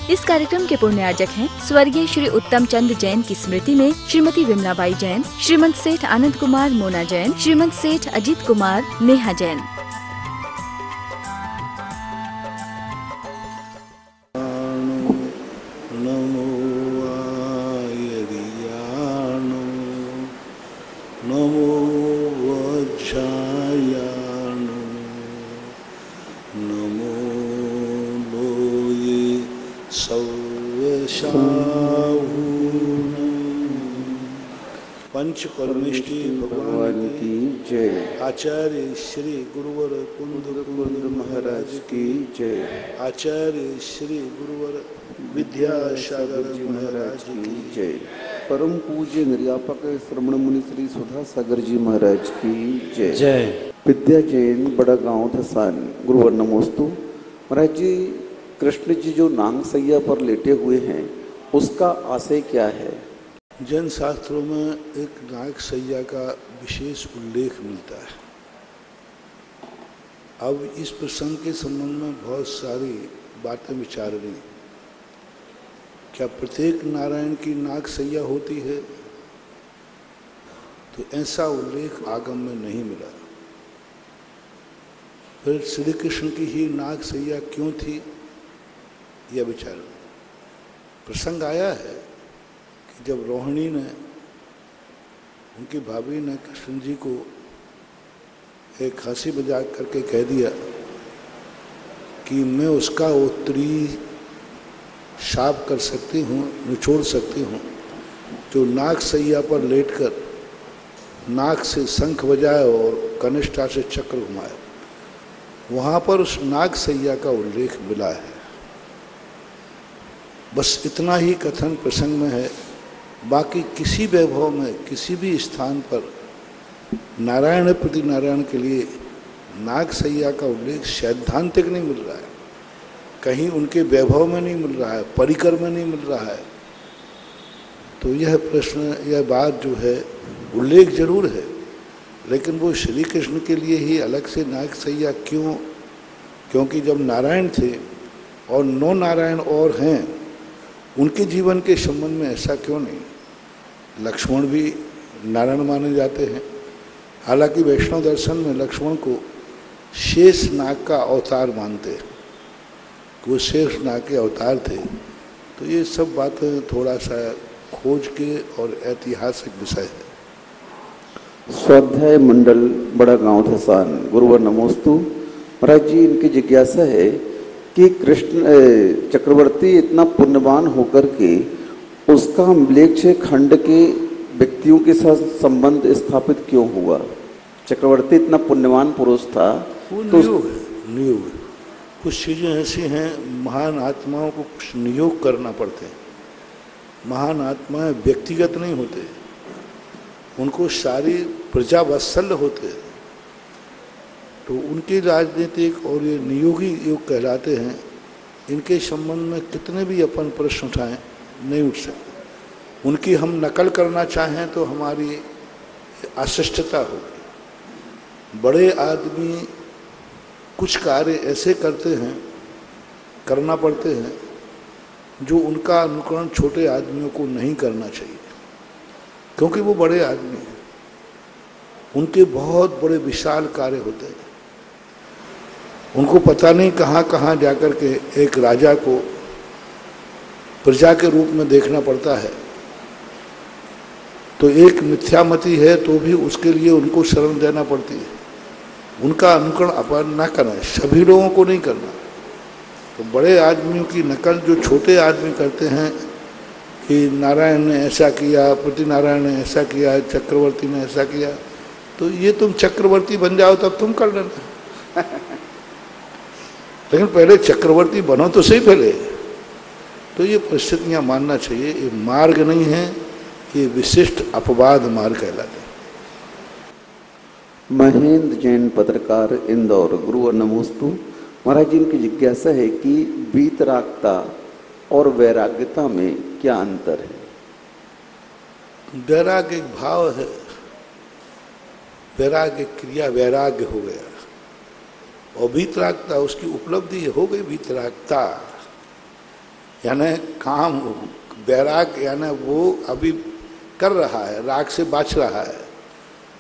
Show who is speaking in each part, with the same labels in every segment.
Speaker 1: इस कार्यक्रम के पुण्यार्जक हैं स्वर्गीय श्री उत्तम चंद जैन की स्मृति में श्रीमती विमलाबाई जैन, श्रीमंत सेठ आनंद कुमार मोना जैन, श्रीमंत सेठ अजीत कुमार नेहा जैन।
Speaker 2: पंच परमेष्टि भगवान की जय। आचार्य श्री गुरुवर कुंद महाराज की जय। आचार्य श्री गुरुवर विद्यासागर जी महाराज की जय।
Speaker 3: परम पूज्य निर्यापक श्रमण मुनि श्री सुधा सागर जी महाराज की जय।
Speaker 2: जय।
Speaker 3: विद्या जैन बड़ा गांव धसान गुरुवर नमोस्तु। महाराज जी, कृष्ण जी जो नांग सैया पर लेटे हुए हैं उसका आशय क्या है?
Speaker 2: जैन शास्त्रों में एक नाग सैया का विशेष उल्लेख मिलता है। अब इस प्रसंग के संबंध में बहुत सारी बातें विचार रही। क्या प्रत्येक नारायण की नाग सैया होती है? तो ऐसा उल्लेख आगम में नहीं मिला। फिर श्री कृष्ण की ही नाग सैया क्यों थी, यह विचार। प्रसंग आया है कि जब रोहिणी ने, उनकी भाभी ने कृष्ण जी को एक हंसी मजाक करके कह दिया कि मैं उसका उत्तरी शाप कर सकती हूँ, निचोड़ सकती हूँ, जो नाग सैया पर लेटकर नाग से शंख बजाए और कनिष्ठा से चक्र घुमाए। वहाँ पर उस नाग सैया का उल्लेख मिला है। बस इतना ही कथन प्रसंग में है। बाकी किसी वैभव में किसी भी स्थान पर नारायण प्रति नारायण के लिए नाग सैया का उल्लेख सैद्धांतिक नहीं मिल रहा है। कहीं उनके वैभव में नहीं मिल रहा है, परिकर में नहीं मिल रहा है। तो यह प्रश्न, यह बात जो है, उल्लेख जरूर है, लेकिन वो श्री कृष्ण के लिए ही अलग से नाग सैया क्यों? क्योंकि जब नारायण थे और 9 नारायण और हैं, उनके जीवन के संबंध में ऐसा क्यों नहीं? लक्ष्मण भी नारायण माने जाते हैं। हालांकि वैष्णव दर्शन में लक्ष्मण को शेष नाग का अवतार मानते हैं, वो शेष नाग के अवतार थे। तो ये सब बातें थोड़ा सा खोज के और ऐतिहासिक विषय है।
Speaker 3: स्वाध्याय मंडल बड़ा गांव धसान गुरुवर नमोस्तु। महाराज जी, इनकी जिज्ञासा है कि कृष्ण चक्रवर्ती इतना पुण्यवान होकर के उसका म्लेच्छ खंड के व्यक्तियों के साथ संबंध स्थापित क्यों हुआ? चक्रवर्ती इतना पुण्यवान पुरुष था
Speaker 2: वो
Speaker 3: तो
Speaker 2: नियोग कुछ चीज़ें ऐसी हैं, महान आत्माओं को कुछ नियोग करना पड़ते हैं। महान आत्माएं व्यक्तिगत नहीं होते, उनको सारी प्रजा वत्सल होते हैं। तो उनके राजनीतिक और ये नियोगी योग कहलाते हैं। इनके संबंध में कितने भी अपन प्रश्न उठाएं, नहीं उठ सकते। उनकी हम नकल करना चाहें तो हमारी अशिष्टता होगी। बड़े आदमी कुछ कार्य ऐसे करते हैं, करना पड़ते हैं, जो उनका अनुकरण छोटे आदमियों को नहीं करना चाहिए, क्योंकि वो बड़े आदमी हैं। उनके बहुत बड़े विशाल कार्य होते हैं। उनको पता नहीं कहाँ कहाँ जाकर के एक राजा को प्रजा के रूप में देखना पड़ता है। तो एक मिथ्यामती है तो भी उसके लिए उनको शरण देना पड़ती है। उनका अनुकरण अपन ना करें, सभी लोगों को नहीं करना। तो बड़े आदमियों की नकल जो छोटे आदमी करते हैं कि नारायण ने ऐसा किया, प्रति नारायण ने ऐसा किया, चक्रवर्ती ने ऐसा किया, तो ये तुम चक्रवर्ती बन जाओ तब तुम कर लेना। लेकिन पहले चक्रवर्ती बनो तो सही पहले। तो ये परिस्थितियाँ मानना चाहिए। ये मार्ग नहीं है, ये विशिष्ट अपवाद मार्ग कहलाते हैं।
Speaker 3: महेंद्र जैन पत्रकार इंदौर गुरुवर नमोस्तु। महाराज जी, इनकी जिज्ञासा है कि वीतरागता और वैराग्यता में क्या अंतर है?
Speaker 2: वैराग्य एक भाव है, वैराग्य क्रिया वैराग्य हो गया, और वीतरागता उसकी उपलब्धि हो गई। वीतरागता यानी काम वैराग यानी वो अभी कर रहा है, राग से बच रहा है,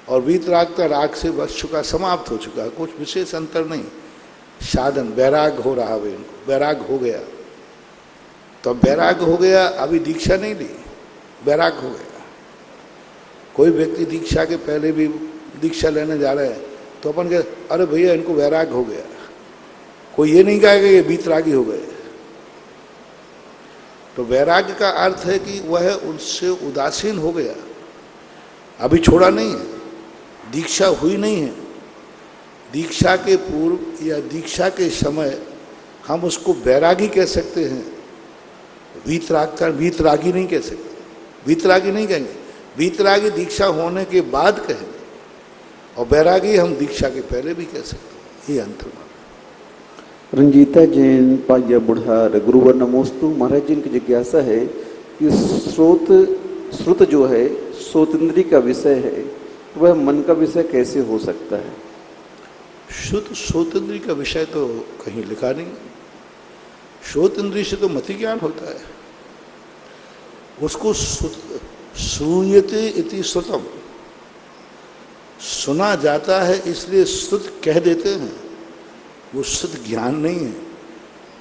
Speaker 2: और वीतराग का राग से बच चुका, समाप्त हो चुका है, कुछ विशेष अंतर नहीं। साधन वैराग हो रहा है, इनको वैराग हो गया, तो वैराग हो गया, अभी दीक्षा नहीं ली, वैराग हो गया। कोई व्यक्ति दीक्षा के पहले भी दीक्षा लेने जा रहे हैं तो अपन कह अरे भैया इनको वैराग हो गया, कोई ये नहीं कहेगा ये वीतरागी हो गए। तो वैराग्य का अर्थ है कि वह उनसे उदासीन हो गया, अभी छोड़ा नहीं है, दीक्षा हुई नहीं है। दीक्षा के पूर्व या दीक्षा के समय हम उसको वैरागी कह सकते हैं, वीतरागी नहीं कह सकते, वीतरागी नहीं कहेंगे। वीतरागी दीक्षा होने के बाद कहेंगे, और वैरागी हम दीक्षा के पहले भी कह सकते हैं, ये अंतर।
Speaker 3: रंजीता जैन पाया बुढ़ार गुरुवर नमोस्तु। महाराज जी की जिज्ञासा है कि श्रुत जो है श्रोतेंद्री का विषय है, वह मन का विषय कैसे हो सकता है?
Speaker 2: शुद्ध श्रोतेंद्री का विषय तो कहीं लिखा नहीं। श्रोतेंद्री से तो मति ज्ञान होता है, उसको श्रूयते इति श्रुतम, सुना जाता है इसलिए श्रुत कह देते हैं, वो शुद्ध ज्ञान नहीं है।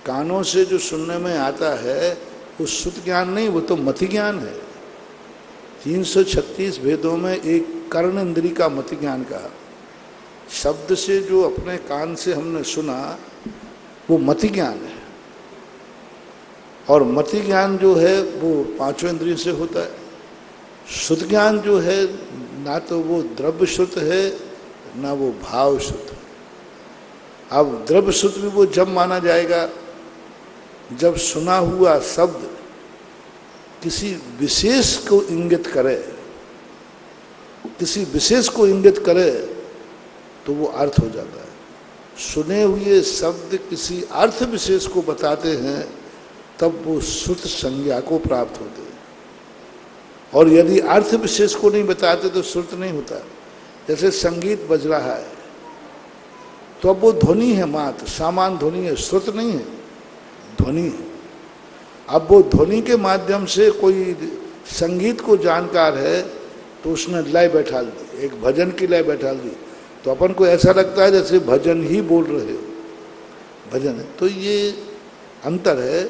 Speaker 2: कानों से जो सुनने में आता है वो शुद्ध ज्ञान नहीं, वो तो मति ज्ञान है। 336 वेदों में एक कर्ण इंद्री का मति ज्ञान कहा, शब्द से जो अपने कान से हमने सुना वो मति ज्ञान है। और मति ज्ञान जो है वो पांचों इंद्रियों से होता है। शुद्ध ज्ञान जो है ना तो वो द्रव्य शुद्ध है ना वो भाव शुद्ध है। अब द्रव्य शुद्ध भी वो जब माना जाएगा जब सुना हुआ शब्द किसी विशेष को इंगित करे, किसी विशेष को इंगित करे तो वो अर्थ हो जाता है। सुने हुए शब्द किसी अर्थ विशेष को बताते हैं तब वो श्रुत संज्ञा को प्राप्त होते हैं, और यदि अर्थ विशेष को नहीं बताते तो श्रुत नहीं होता। जैसे संगीत बज रहा है तो अब वो ध्वनि है, मात्र सामान्य ध्वनि है, श्रुत नहीं है, ध्वनि है। अब वो ध्वनि के माध्यम से कोई संगीत को जानकार है तो उसने लय बैठा दी, एक भजन की लय बैठा दी, तो अपन को ऐसा लगता है जैसे भजन ही बोल रहे हो, भजन है। तो ये अंतर है,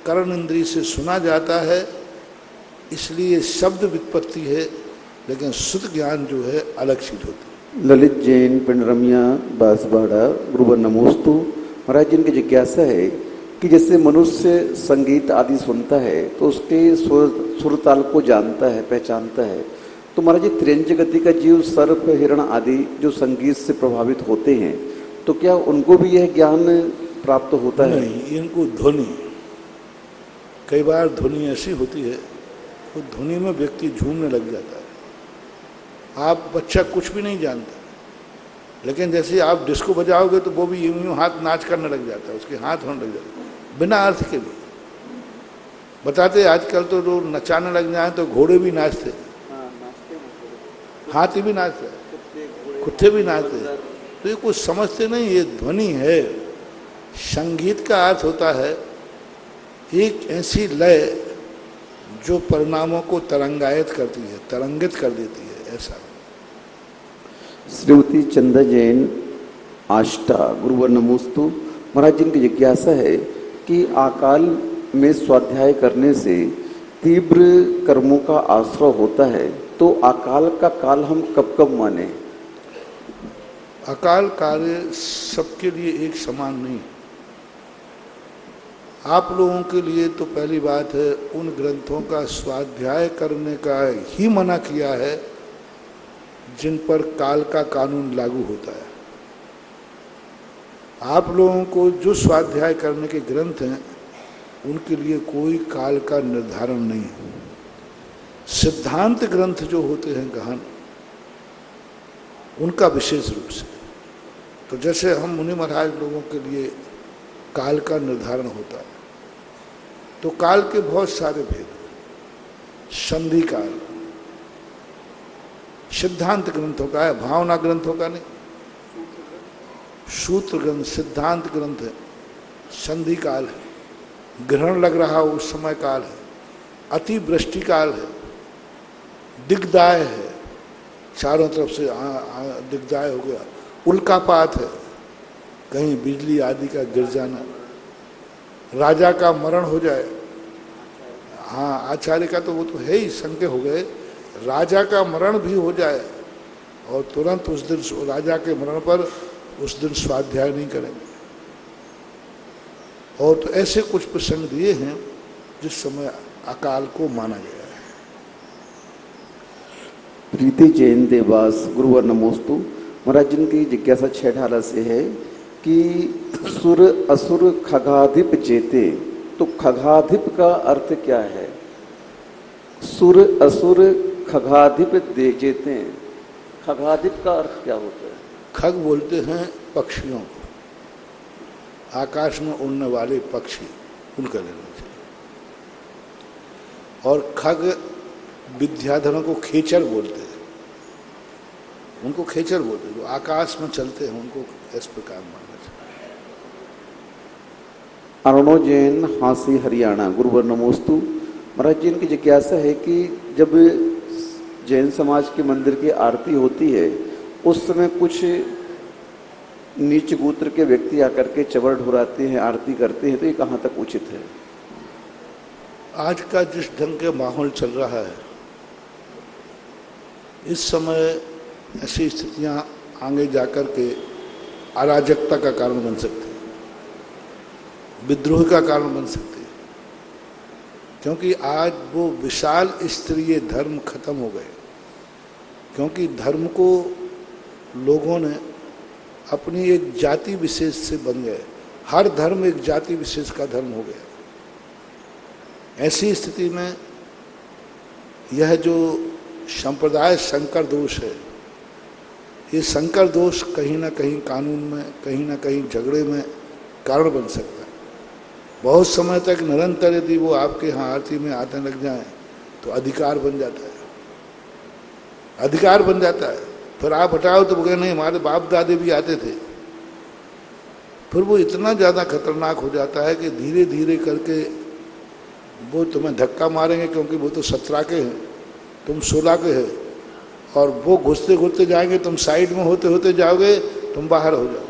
Speaker 2: कर्ण इंद्रिय से सुना जाता है इसलिए शब्द व्युत्पत्ति है, लेकिन शुद्ध ज्ञान जो है अलग चीज होती है।
Speaker 3: ललित जैन पिंड रमिया बांसवाड़ा गुरुवर नमोस्तु। महाराज जी की जिज्ञासा है कि जैसे मनुष्य संगीत आदि सुनता है तो उसके सुर ताल को जानता है, पहचानता है, तो महाराज जी त्रियंच गति का जीव सर्प हिरण आदि जो संगीत से प्रभावित होते हैं तो क्या उनको भी यह ज्ञान प्राप्त होता है?
Speaker 2: नहीं, इनको ध्वनि, कई बार ध्वनि ऐसी होती है तो ध्वनि में व्यक्ति झूमने लग जाता है। आप बच्चा कुछ भी नहीं जानता, लेकिन जैसे आप डिस्को बजाओगे तो वो भी यूं हाथ नाच करने लग जाता है, उसके हाथ होने लग जाते हैं बिना अर्थ के भी। बताते आजकल तो लोग नचाने लग जाए तो घोड़े भी नाचते, हाथी भी नाचते, कुत्ते भी नाचते, तो ये कुछ समझते नहीं, ये ध्वनि है। संगीत का अर्थ होता है एक ऐसी लय जो परिणामों को तरंगायित करती है, तरंगित कर देती है, ऐसा।
Speaker 3: श्रीमती चंदा जैन आष्टा गुरुवर नमोस्तु। महाराज जी की जिज्ञासा है कि अकाल में स्वाध्याय करने से तीव्र कर्मों का आश्रय होता है, तो अकाल का काल हम कब कब माने?
Speaker 2: अकाल कार्य सबके लिए एक समान नहीं। आप लोगों के लिए तो पहली बात है उन ग्रंथों का स्वाध्याय करने का ही मना किया है जिन पर काल का कानून लागू होता है। आप लोगों को जो स्वाध्याय करने के ग्रंथ हैं उनके लिए कोई काल का निर्धारण नहीं है। सिद्धांत ग्रंथ जो होते हैं गहन, उनका विशेष रूप से, तो जैसे हम मुनि महाराज लोगों के लिए काल का निर्धारण होता है, तो काल के बहुत सारे भेद, संधि काल सिद्धांत ग्रंथों का है, भावना ग्रंथों का नहीं। सूत्र ग्रंथ सिद्धांत ग्रंथ है, संधि काल है। ग्रहण लग रहा हो उस समय काल है, अति वृष्टि काल है, दिग्दाय है, चारों तरफ से दिग्दाय हो गया, उल्कापात है, कहीं बिजली आदि का गिर जाना, राजा का मरण हो जाए। हाँ, आचार्य का तो वो तो है ही, संज्ञ हो गए, राजा का मरण भी हो जाए और तुरंत उस दिन राजा के मरण पर उस दिन स्वाध्याय नहीं करेंगे। और तो ऐसे कुछ प्रसंग दिए हैं जिस समय अकाल को माना गया है।
Speaker 3: प्रीति जैन देवास गुरुवर नमोस्तु। महाराज जिनकी जिज्ञासा 6:18 से है कि सुर असुर खगाधिप जेते, तो खगाधिप का अर्थ क्या है? सुर असुर खगाधिप दे जेते, खगाधिप का अर्थ क्या होता है?
Speaker 2: खग बोलते हैं पक्षियों को, आकाश में उड़ने वाले पक्षी, उनका लेना चाहिए। और खग विद्याधरों को खेचर बोलते हैं, उनको खेचर बोलते हैं, जो आकाश में चलते हैं उनको इस प्रकार मानना चाहिए।
Speaker 3: अरुणो जैन हांसी हरियाणा गुरुवर नमोस्तु। महाराज जी इनकी जिज्ञासा है कि जब जैन समाज के मंदिर की आरती होती है उस समय कुछ नीच गोत्र के व्यक्ति आकर के चवर ढुराते हैं, आरती करते हैं, तो ये कहाँ तक उचित है?
Speaker 2: आज का जिस ढंग के माहौल चल रहा है, इस समय ऐसी स्थितियां आगे जाकर के अराजकता का कारण बन सकती है, विद्रोह का कारण बन सकती है, क्योंकि आज वो विशाल स्तरीय धर्म खत्म हो गए। क्योंकि धर्म को लोगों ने अपनी एक जाति विशेष से बन गए, हर धर्म एक जाति विशेष का धर्म हो गया। ऐसी स्थिति में यह जो संप्रदाय संकर दोष है, ये संकर दोष कहीं ना कहीं कानून में, कहीं ना कहीं झगड़े में कारण बन सकता है। बहुत समय तक निरंतर यदि वो आपके यहाँ आरती में आते लग जाएं तो अधिकार बन जाता है, अधिकार बन जाता है। फिर आप हटाओ तो बोले नहीं हमारे बाप दादे भी आते थे। फिर वो इतना ज़्यादा खतरनाक हो जाता है कि धीरे धीरे करके वो तुम्हें धक्का मारेंगे, क्योंकि वो तो 17 के हैं, तुम 16 के हैं, और वो घुसते घुसते जाएंगे, तुम साइड में होते होते जाओगे, तुम बाहर हो जाओगे।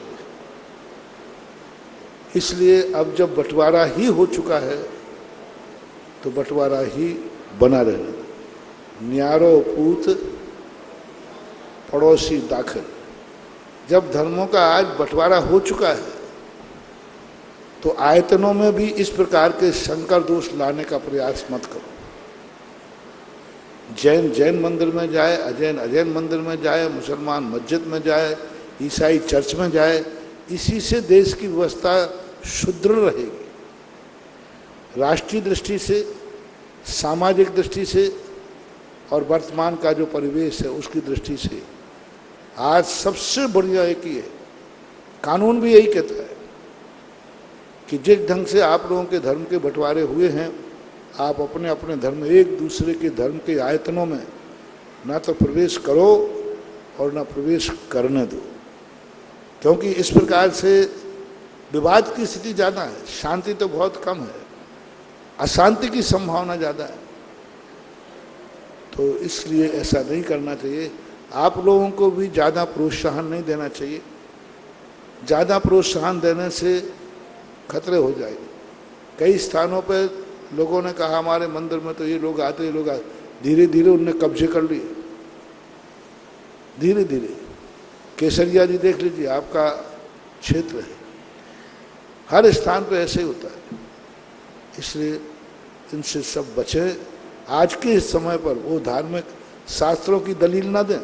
Speaker 2: इसलिए अब जब बंटवारा ही हो चुका है तो बंटवारा ही बना रहना। न्यारो पूत पड़ोसी दाखिल। जब धर्मों का आज बंटवारा हो चुका है तो आयतनों में भी इस प्रकार के संकर दोष लाने का प्रयास मत करो। जैन जैन मंदिर में जाए, अजैन अजैन मंदिर में जाए, मुसलमान मस्जिद में जाए, ईसाई चर्च में जाए, इसी से देश की व्यवस्था सुदृढ़ रहेगी। राष्ट्रीय दृष्टि से, सामाजिक दृष्टि से और वर्तमान का जो परिवेश है उसकी दृष्टि से आज सबसे बढ़िया एक ही है। कानून भी यही कहता है कि जिस ढंग से आप लोगों के धर्म के बंटवारे हुए हैं, आप अपने अपने धर्म, एक दूसरे के धर्म के आयतनों में ना तो प्रवेश करो और ना प्रवेश करने दो, क्योंकि इस प्रकार से विवाद की स्थिति ज़्यादा है, शांति तो बहुत कम है, अशांति की संभावना ज़्यादा है। तो इसलिए ऐसा नहीं करना चाहिए। आप लोगों को भी ज़्यादा प्रोत्साहन नहीं देना चाहिए। ज़्यादा प्रोत्साहन देने से खतरे हो जाएंगे। कई स्थानों पर लोगों ने कहा हमारे मंदिर में तो ये लोग आते, ये लोग आते, धीरे धीरे उनने कब्जे कर लिए, धीरे धीरे। केसरिया जी देख लीजिए, आपका क्षेत्र है, हर स्थान पर ऐसे ही होता है। इसलिए इनसे सब बचें। आज के इस समय पर वो धार्मिक शास्त्रों की दलील ना दें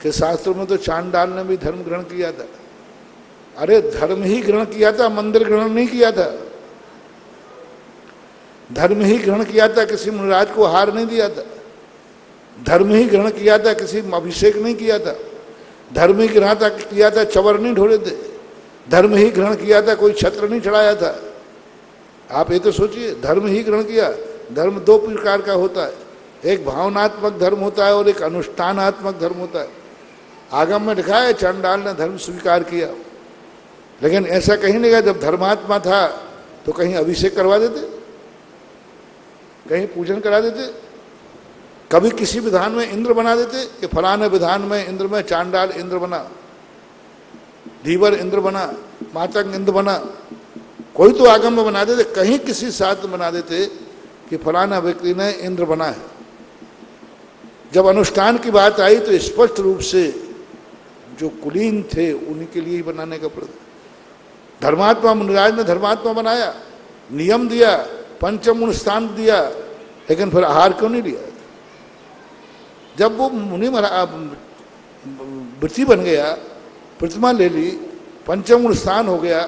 Speaker 2: कि शास्त्रों में तो चांडाल ने भी धर्म ग्रहण किया था। अरे धर्म ही ग्रहण किया था, मंदिर ग्रहण नहीं किया था। धर्म ही ग्रहण किया था, किसी मुनिराज को हार नहीं दिया था। धर्म ही ग्रहण किया था, किसी अभिषेक नहीं किया था। धर्म ही ग्रहण किया था, चवर नहीं ढोले थे। धर्म ही ग्रहण किया था, कोई छत्र नहीं चढ़ाया था। आप ये तो सोचिए, धर्म ही ग्रहण किया। धर्म दो प्रकार का होता है, एक भावनात्मक धर्म होता है और एक अनुष्ठानात्मक धर्म होता है। आगम में लिखा है चांडाल ने धर्म स्वीकार किया, लेकिन ऐसा कहीं नहीं कहा जब धर्मात्मा था तो कहीं अभिषेक करवा देते, कहीं पूजन करा देते, कभी किसी विधान में इंद्र बना देते कि फलाने विधान में इंद्र में चांडाल इंद्र बना, धीवर इंद्र बना, मातंग इंद्र बना, कोई तो आगम में बना देते, कहीं किसी शास्त्र बना देते कि फलाना व्यक्ति ने इंद्र बना है। जब अनुष्ठान की बात आई तो स्पष्ट रूप से जो कुलीन थे उन्हीं के लिए ही बनाने का प्रयत्न। धर्मात्मा मुनिराज ने धर्मात्मा बनाया, नियम दिया, पंचम स्थान दिया, लेकिन फिर आहार क्यों नहीं लिया? जब वो मुनि वृत्ति बन गया, प्रतिमा ले ली, पंचम स्थान हो गया,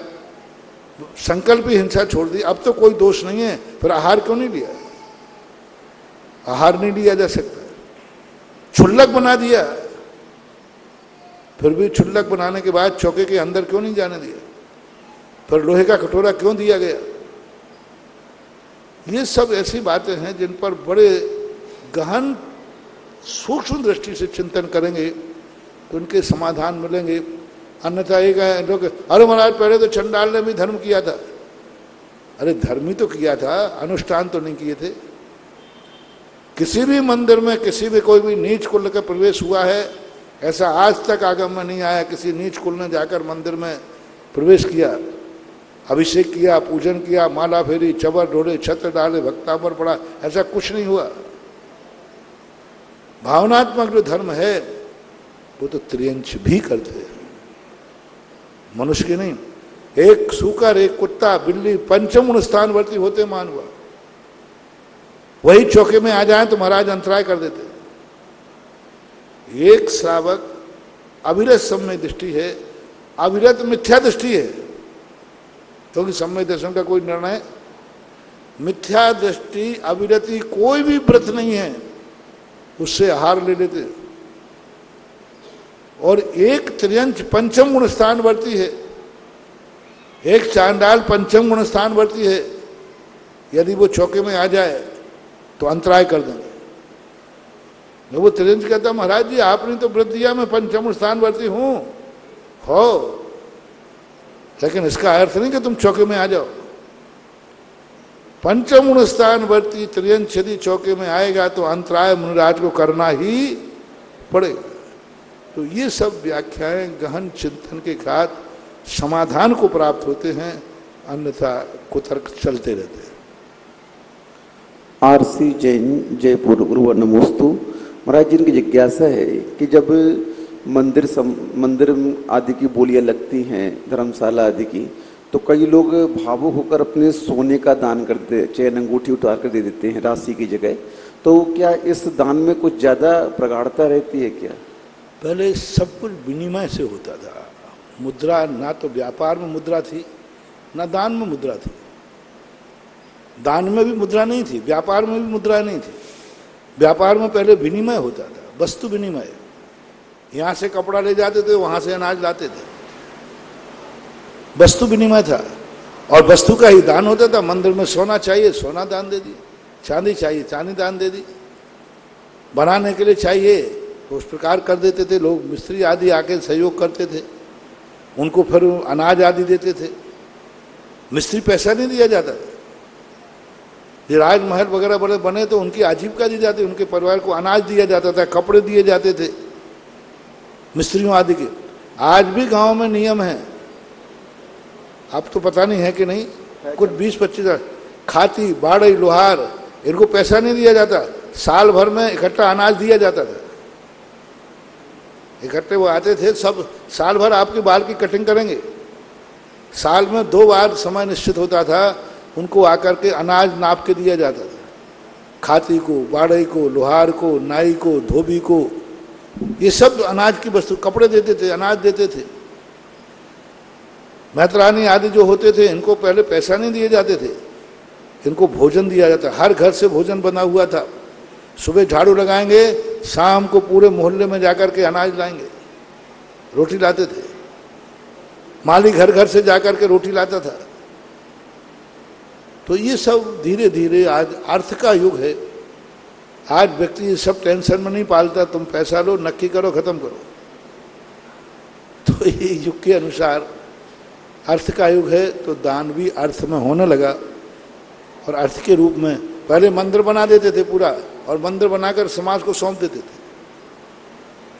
Speaker 2: संकल्प ही हिंसा छोड़ दी, अब तो कोई दोष नहीं है, फिर आहार क्यों नहीं लिया? आहार नहीं लिया जा सकता। क्षुल्लक बना दिया, फिर भी क्षुल्लक बनाने के बाद चौके के अंदर क्यों नहीं जाने दिया? फिर लोहे का कटोरा क्यों दिया गया? ये सब ऐसी बातें हैं जिन पर बड़े गहन सूक्ष्म दृष्टि से चिंतन करेंगे तो उनके समाधान मिलेंगे। अन्यथा एक लोग, अरे महाराज पहले तो चंडाल ने भी धर्म किया था। अरे धर्म ही तो किया था, अनुष्ठान तो नहीं किए थे। किसी भी मंदिर में किसी भी कोई भी नीच कुल का प्रवेश हुआ है, ऐसा आज तक आगम में नहीं आया किसी नीच कुल ने जाकर मंदिर में प्रवेश किया, अभिषेक किया, पूजन किया, माला फेरी, चबर ढोले, छत्र डाले, भक्तापर पड़ा, ऐसा कुछ नहीं हुआ। भावनात्मक जो धर्म है वो तो त्रियंश भी करते हैं, मनुष्य के नहीं। एक सूकर, एक कुत्ता, बिल्ली पंचम स्थान वर्ती होते मान हुआ, वही चौके में आ जाए तो महाराज अंतराय कर देते। एक श्रावक अविरत सम्य दृष्टि है, अविरत मिथ्या दृष्टि है, क्योंकि सम्य दर्शन का कोई निर्णय, मिथ्या दृष्टि अविरति कोई भी व्रत नहीं है, उससे आहार ले लेते। और एक त्रियंश पंचम गुण स्थान वर्ती है, एक चांडाल पंचम गुण स्थान वर्ती है, यदि वो चौके में आ जाए तो अंतराय कर देंगे। वो त्रियंश कहता, महाराज जी आपने तो व्रत दिया, मैं पंचम स्थान वर्ती हूं, हो, लेकिन इसका अर्थ नहीं कि तुम चौके में आ जाओ। पंचम गुण स्थान वर्ती त्रियंश यदि चौके में आएगा तो अंतराय मुनिराज को करना ही पड़ेगा। तो ये सब व्याख्याएं गहन चिंतन के साथ समाधान को प्राप्त होते हैं, अन्यथा कुतर्क चलते रहते हैं।
Speaker 3: आरसी जैन, जयपुर, गुरुवर नमोस्तु। महाराज जी की जिज्ञासा है कि जब मंदिर आदि की बोलियां लगती हैं, धर्मशाला आदि की, तो कई लोग भावुक होकर अपने सोने का दान कर देते, चैन अंगूठी उतार कर दे देते हैं राशि की जगह। तो क्या इस दान में कुछ ज़्यादा प्रगाढ़ता रहती है क्या?
Speaker 2: पहले सब कुछ विनिमय से होता था। मुद्रा, ना तो व्यापार में मुद्रा थी, ना दान में मुद्रा थी। दान में भी मुद्रा नहीं थी, व्यापार में भी मुद्रा नहीं थी। व्यापार में पहले विनिमय होता था, वस्तु विनिमय। यहाँ से कपड़ा ले जाते थे, वहाँ से अनाज लाते थे, वस्तु विनिमय था। और वस्तु का ही दान होता था। मंदिर में सोना चाहिए, सोना दान दे दिया, चांदी चाहिए, चांदी दान दे दी, बनाने के लिए चाहिए तो उस प्रकार कर देते थे। लोग मिस्त्री आदि आके सहयोग करते थे, उनको फिर अनाज आदि देते थे। मिस्त्री पैसा नहीं दिया जाता था। ये राजमहल वगैरह बड़े बने तो उनकी आजीविका दी जाती, उनके परिवार को अनाज दिया जाता था, कपड़े दिए जाते थे मिस्त्रियों आदि के। आज भी गांव में नियम है, अब तो पता नहीं है कि नहीं, कुछ 20-25 खाती, बाड़ई, लोहार, इनको पैसा नहीं दिया जाता, साल भर में इकट्ठा अनाज दिया जाता था। इकट्ठे वो आते थे, सब साल भर आपके बाल की कटिंग करेंगे। साल में 2 बार समय निश्चित होता था, उनको आकर के अनाज नाप के दिया जाता था। खाती को, बाड़ई को, लोहार को, नाई को, धोबी को, ये सब अनाज की वस्तु, कपड़े देते थे, अनाज देते थे। मैत्रानी आदि जो होते थे, इनको पहले पैसा नहीं दिए जाते थे, इनको भोजन दिया जाता। हर घर से भोजन बना हुआ था। सुबह झाड़ू लगाएंगे, शाम को पूरे मोहल्ले में जाकर के अनाज लाएंगे, रोटी लाते थे। माली घर घर से जाकर के रोटी लाता था। तो ये सब धीरे धीरे आज अर्थ का युग है। आज व्यक्ति सब टेंशन में नहीं पालता, तुम पैसा लो, नक्की करो, खत्म करो। तो ये युग के अनुसार अर्थ का युग है तो दान भी अर्थ में होने लगा, और अर्थ के रूप में पहले मंदिर बना देते थे पूरा, और मंदिर बनाकर समाज को सौंप देते थे,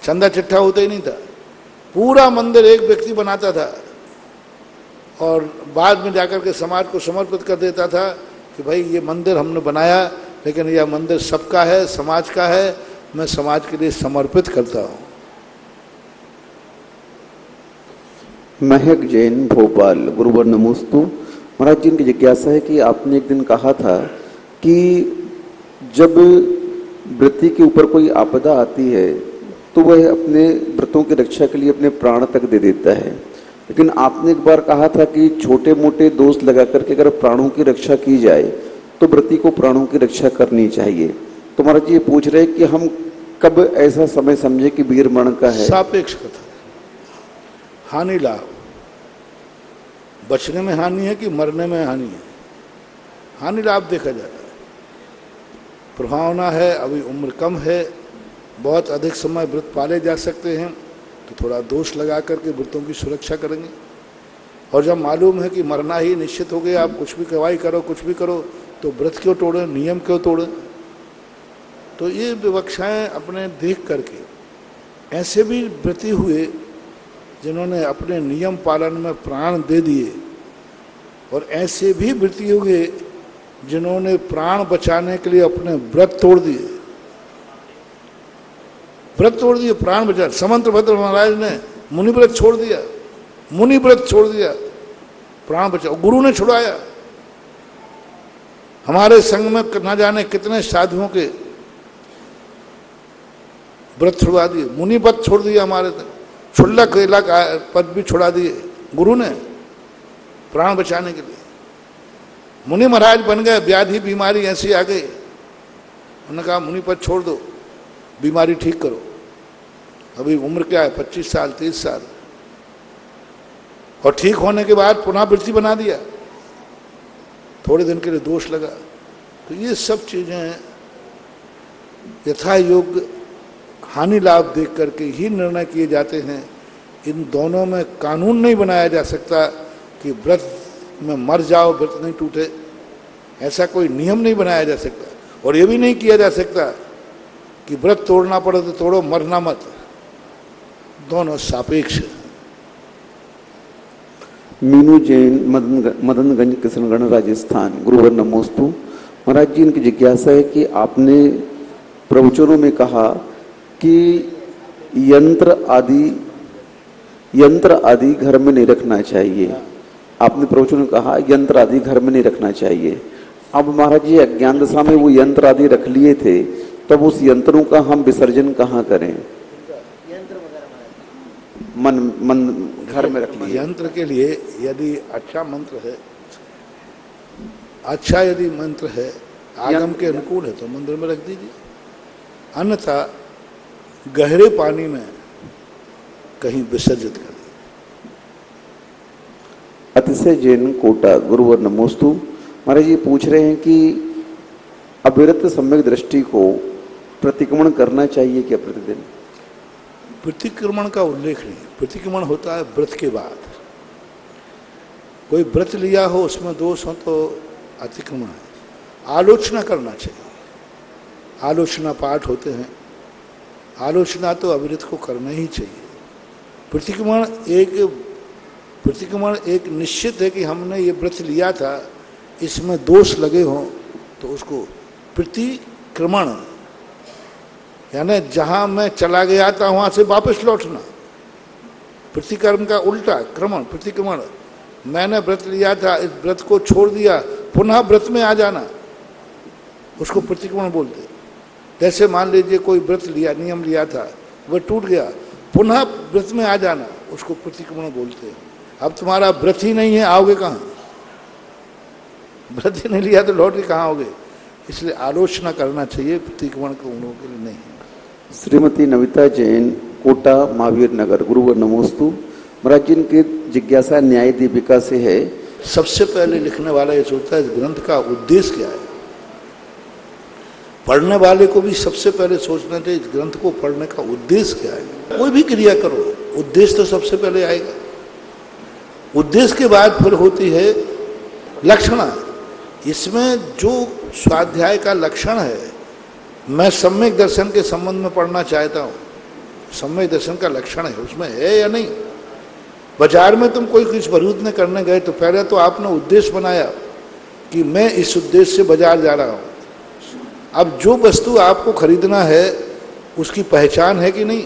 Speaker 2: चंदा चिट्ठा होता ही नहीं था, पूरा मंदिर एक व्यक्ति बनाता था और बाद में जाकर के समाज को समर्पित कर देता था कि भाई ये मंदिर हमने बनाया, लेकिन यह मंदिर सबका है, समाज का है, मैं समाज के लिए समर्पित करता हूँ।
Speaker 3: महक जैन भोपाल, गुरुवर नमोस्तु। महाराज जी, इनकी जिज्ञासा है कि आपने एक दिन कहा था कि जब व्रती के ऊपर कोई आपदा आती है तो वह अपने व्रतों की रक्षा के लिए अपने प्राण तक दे देता है, लेकिन आपने एक बार कहा था कि छोटे मोटे दोष लगा करके अगर प्राणों की रक्षा की जाए तो व्रती को प्राणों की रक्षा करनी चाहिए। तो महाराज जी ये पूछ रहे हैं कि हम कब ऐसा समय समझे कि वीर मरण का है?
Speaker 2: सापेक्ष कथा, हानि लाभ, बचने में हानि है कि मरने में हानि है? हानि लाभ देखा जाता है। प्रभावना है, अभी उम्र कम है, बहुत अधिक समय व्रत पाले जा सकते हैं, तो थोड़ा दोष लगा करके व्रतों की सुरक्षा करेंगे। और जब मालूम है कि मरना ही निश्चित हो गया, आप कुछ भी कवाई करो, कुछ भी करो, तो व्रत क्यों तोड़ें, नियम क्यों तोड़ें? तो ये विवक्षाएं अपने देख करके ऐसे भी व्रती हुए जिन्होंने अपने नियम पालन में प्राण दे दिए, और ऐसे भी व्रती हुए जिन्होंने प्राण बचाने के लिए अपने व्रत तोड़ दिए, व्रत तोड़ दिए, प्राण बचा। समंतभद्र महाराज ने मुनि व्रत छोड़ दिया, मुनि व्रत छोड़ दिया, प्राण बचा, गुरु ने छुड़ाया। हमारे संग में न जाने कितने साधुओं के व्रत छुड़ा दिए, मुनि व्रत छोड़ दिया, हमारे क्षुल्लक पद भी छुड़ा दिए गुरु ने प्राण बचाने के लिए। मुनि महाराज बन गए, व्याधि बीमारी ऐसी आ गई, उन्होंने कहा मुनि पद छोड़ दो, बीमारी ठीक करो। अभी उम्र क्या है, 25 साल 30 साल, और ठीक होने के बाद पुनः वृत्ति बना दिया, थोड़े दिन के लिए दोष लगा। तो ये सब चीजें यथा योग्य हानि लाभ देख करके ही निर्णय किए जाते हैं। इन दोनों में कानून नहीं बनाया जा सकता कि व्रत में मर जाओ व्रत नहीं टूटे, ऐसा कोई नियम नहीं बनाया जा सकता। और ये भी नहीं किया जा सकता कि व्रत तोड़ना पड़े तो तोड़ो, मरना मत, दोनों सापेक्ष है।
Speaker 3: मीनू जैन, मदनगंज, किशनगढ़, राजस्थान, गुरुवर नमोस्तु। महाराज जी इनकी जिज्ञासा है कि आपने प्रवचनों में कहा कि यंत्र आदि घर में नहीं रखना चाहिए। आपने प्रवचन में कहा यंत्र आदि घर में नहीं रखना चाहिए। अब महाराज जी अज्ञान दशा में वो यंत्र आदि रख लिए थे, तब उस यंत्रों का हम विसर्जन कहाँ करें? मन घर में रख लिए।
Speaker 2: यंत्र के लिए यदि अच्छा मंत्र है, अच्छा यदि मंत्र है, आगम के अनुकूल है, तो मंदिर में रख दीजिए, अन्यथा गहरे पानी में कहीं विसर्जित कर दीजिए।
Speaker 3: अतिशय जैन, कोटा, गुरुवर नमोस्तु। महाराज जी पूछ रहे हैं कि अविरत सम्यक दृष्टि को प्रतिक्रमण करना चाहिए क्या प्रतिदिन?
Speaker 2: प्रतिक्रमण का उल्लेख नहीं, प्रतिक्रमण होता है व्रत के बाद। कोई व्रत लिया हो उसमें दोष हो तो अतिक्रमण है। आलोचना करना चाहिए, आलोचना पाठ होते हैं, आलोचना तो अविरत को करना ही चाहिए। प्रतिक्रमण एक निश्चित है कि हमने ये व्रत लिया था, इसमें दोष लगे हों तो उसको प्रतिक्रमण, यानी जहां मैं चला गया था वहां से वापस लौटना। प्रतिक्रम का उल्टा क्रमण, प्रतिक्रमण। मैंने व्रत लिया था, इस व्रत को छोड़ दिया, पुनः व्रत में आ जाना, उसको प्रतिक्रमण बोलते। जैसे मान लीजिए कोई व्रत लिया, नियम लिया था, वह टूट गया, पुनः व्रत में आ जाना, उसको प्रतिक्रमण बोलते हैं। अब तुम्हारा व्रत ही नहीं है, आओगे कहाँ? व्रत ही नहीं लिया तो लौट के कहाँ आओगे? इसलिए आलोचना करना चाहिए, प्रतिक्रमण के गुणों के लिए नहीं।
Speaker 3: श्रीमती नविता जैन, कोटा, महावीर नगर, गुरुवर नमोस्तु। महाराज जी की जिज्ञासा न्याय दीपिका से है।
Speaker 2: सबसे पहले लिखने वाला ये सोचता है इस ग्रंथ का उद्देश्य क्या है। पढ़ने वाले को भी सबसे पहले सोचना चाहिए इस ग्रंथ को पढ़ने का उद्देश्य क्या है। कोई भी क्रिया करो, उद्देश्य तो सबसे पहले आएगा। उद्देश्य के बाद फिर होती है लक्षणा। इसमें जो स्वाध्याय का लक्षण है, मैं सम्यक दर्शन के संबंध में पढ़ना चाहता हूँ। सम्यक दर्शन का लक्षण है, उसमें है या नहीं। बाजार में तुम कोई कुछ खरीदने करने गए तो पहले तो आपने उद्देश्य बनाया कि मैं इस उद्देश्य से बाजार जा रहा हूँ। अब जो वस्तु आपको खरीदना है उसकी पहचान है कि नहीं,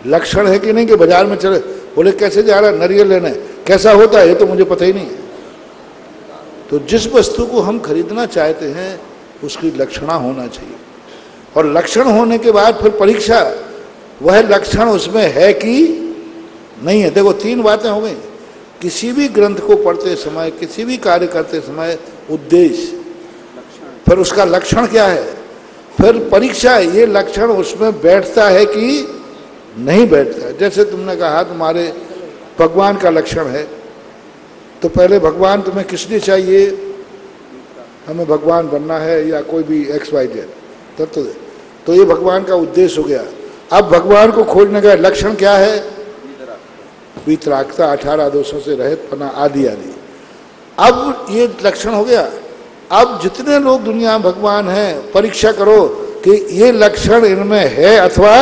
Speaker 2: लक्षण है कि नहीं, कि बाजार में चले बोले कैसे जा रहा है, नारियल लेने, कैसा होता है ये तो मुझे पता ही नहीं है। तो जिस वस्तु को हम खरीदना चाहते हैं उसकी लक्षणा होना चाहिए, और लक्षण होने के बाद फिर परीक्षा, वह लक्षण उसमें है कि नहीं है। देखो 3 बातें हो गई। किसी भी ग्रंथ को पढ़ते समय, किसी भी कार्य करते समय उद्देश्य, फिर उसका लक्षण क्या है, फिर परीक्षा, ये लक्षण उसमें बैठता है कि नहीं बैठता। जैसे तुमने कहा तुम्हारे भगवान का लक्षण है, तो पहले भगवान तुम्हें किस लिए चाहिए, हमें भगवान बनना है या कोई भी XYZ तत्व, तो ये भगवान का उद्देश्य हो गया। अब भगवान को खोजने का लक्षण क्या है, वीतरागता, 18 दोषों से रहित पना आदि आदि। अब ये लक्षण हो गया। अब जितने लोग दुनिया में भगवान हैं, परीक्षा करो कि ये लक्षण इनमें है अथवा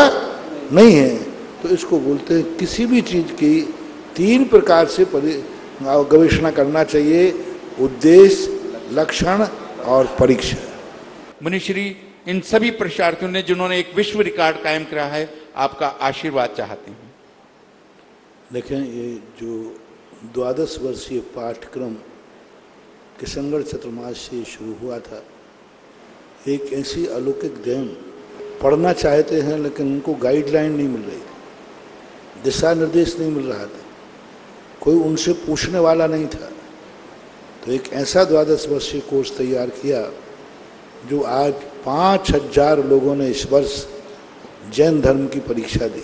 Speaker 2: नहीं है। तो इसको बोलते हैं किसी भी चीज की 3 प्रकार से गवेषणा करना चाहिए, उद्देश्य, लक्षण और परीक्षा।
Speaker 4: मुनिश्री, इन सभी प्रशिक्षार्थियों ने जिन्होंने एक विश्व रिकॉर्ड कायम करा है, आपका आशीर्वाद चाहते हैं।
Speaker 2: देखें, ये जो 12 वर्षीय पाठ्यक्रम किशनगढ़ चतुर्मास से शुरू हुआ था, एक ऐसी अलौकिक देन, पढ़ना चाहते हैं लेकिन उनको गाइडलाइन नहीं मिल रही, दिशा निर्देश नहीं मिल रहा था, कोई उनसे पूछने वाला नहीं था। तो एक ऐसा 12 वर्षीय कोर्स तैयार किया जो आज 5000 लोगों ने इस वर्ष जैन धर्म की परीक्षा दी,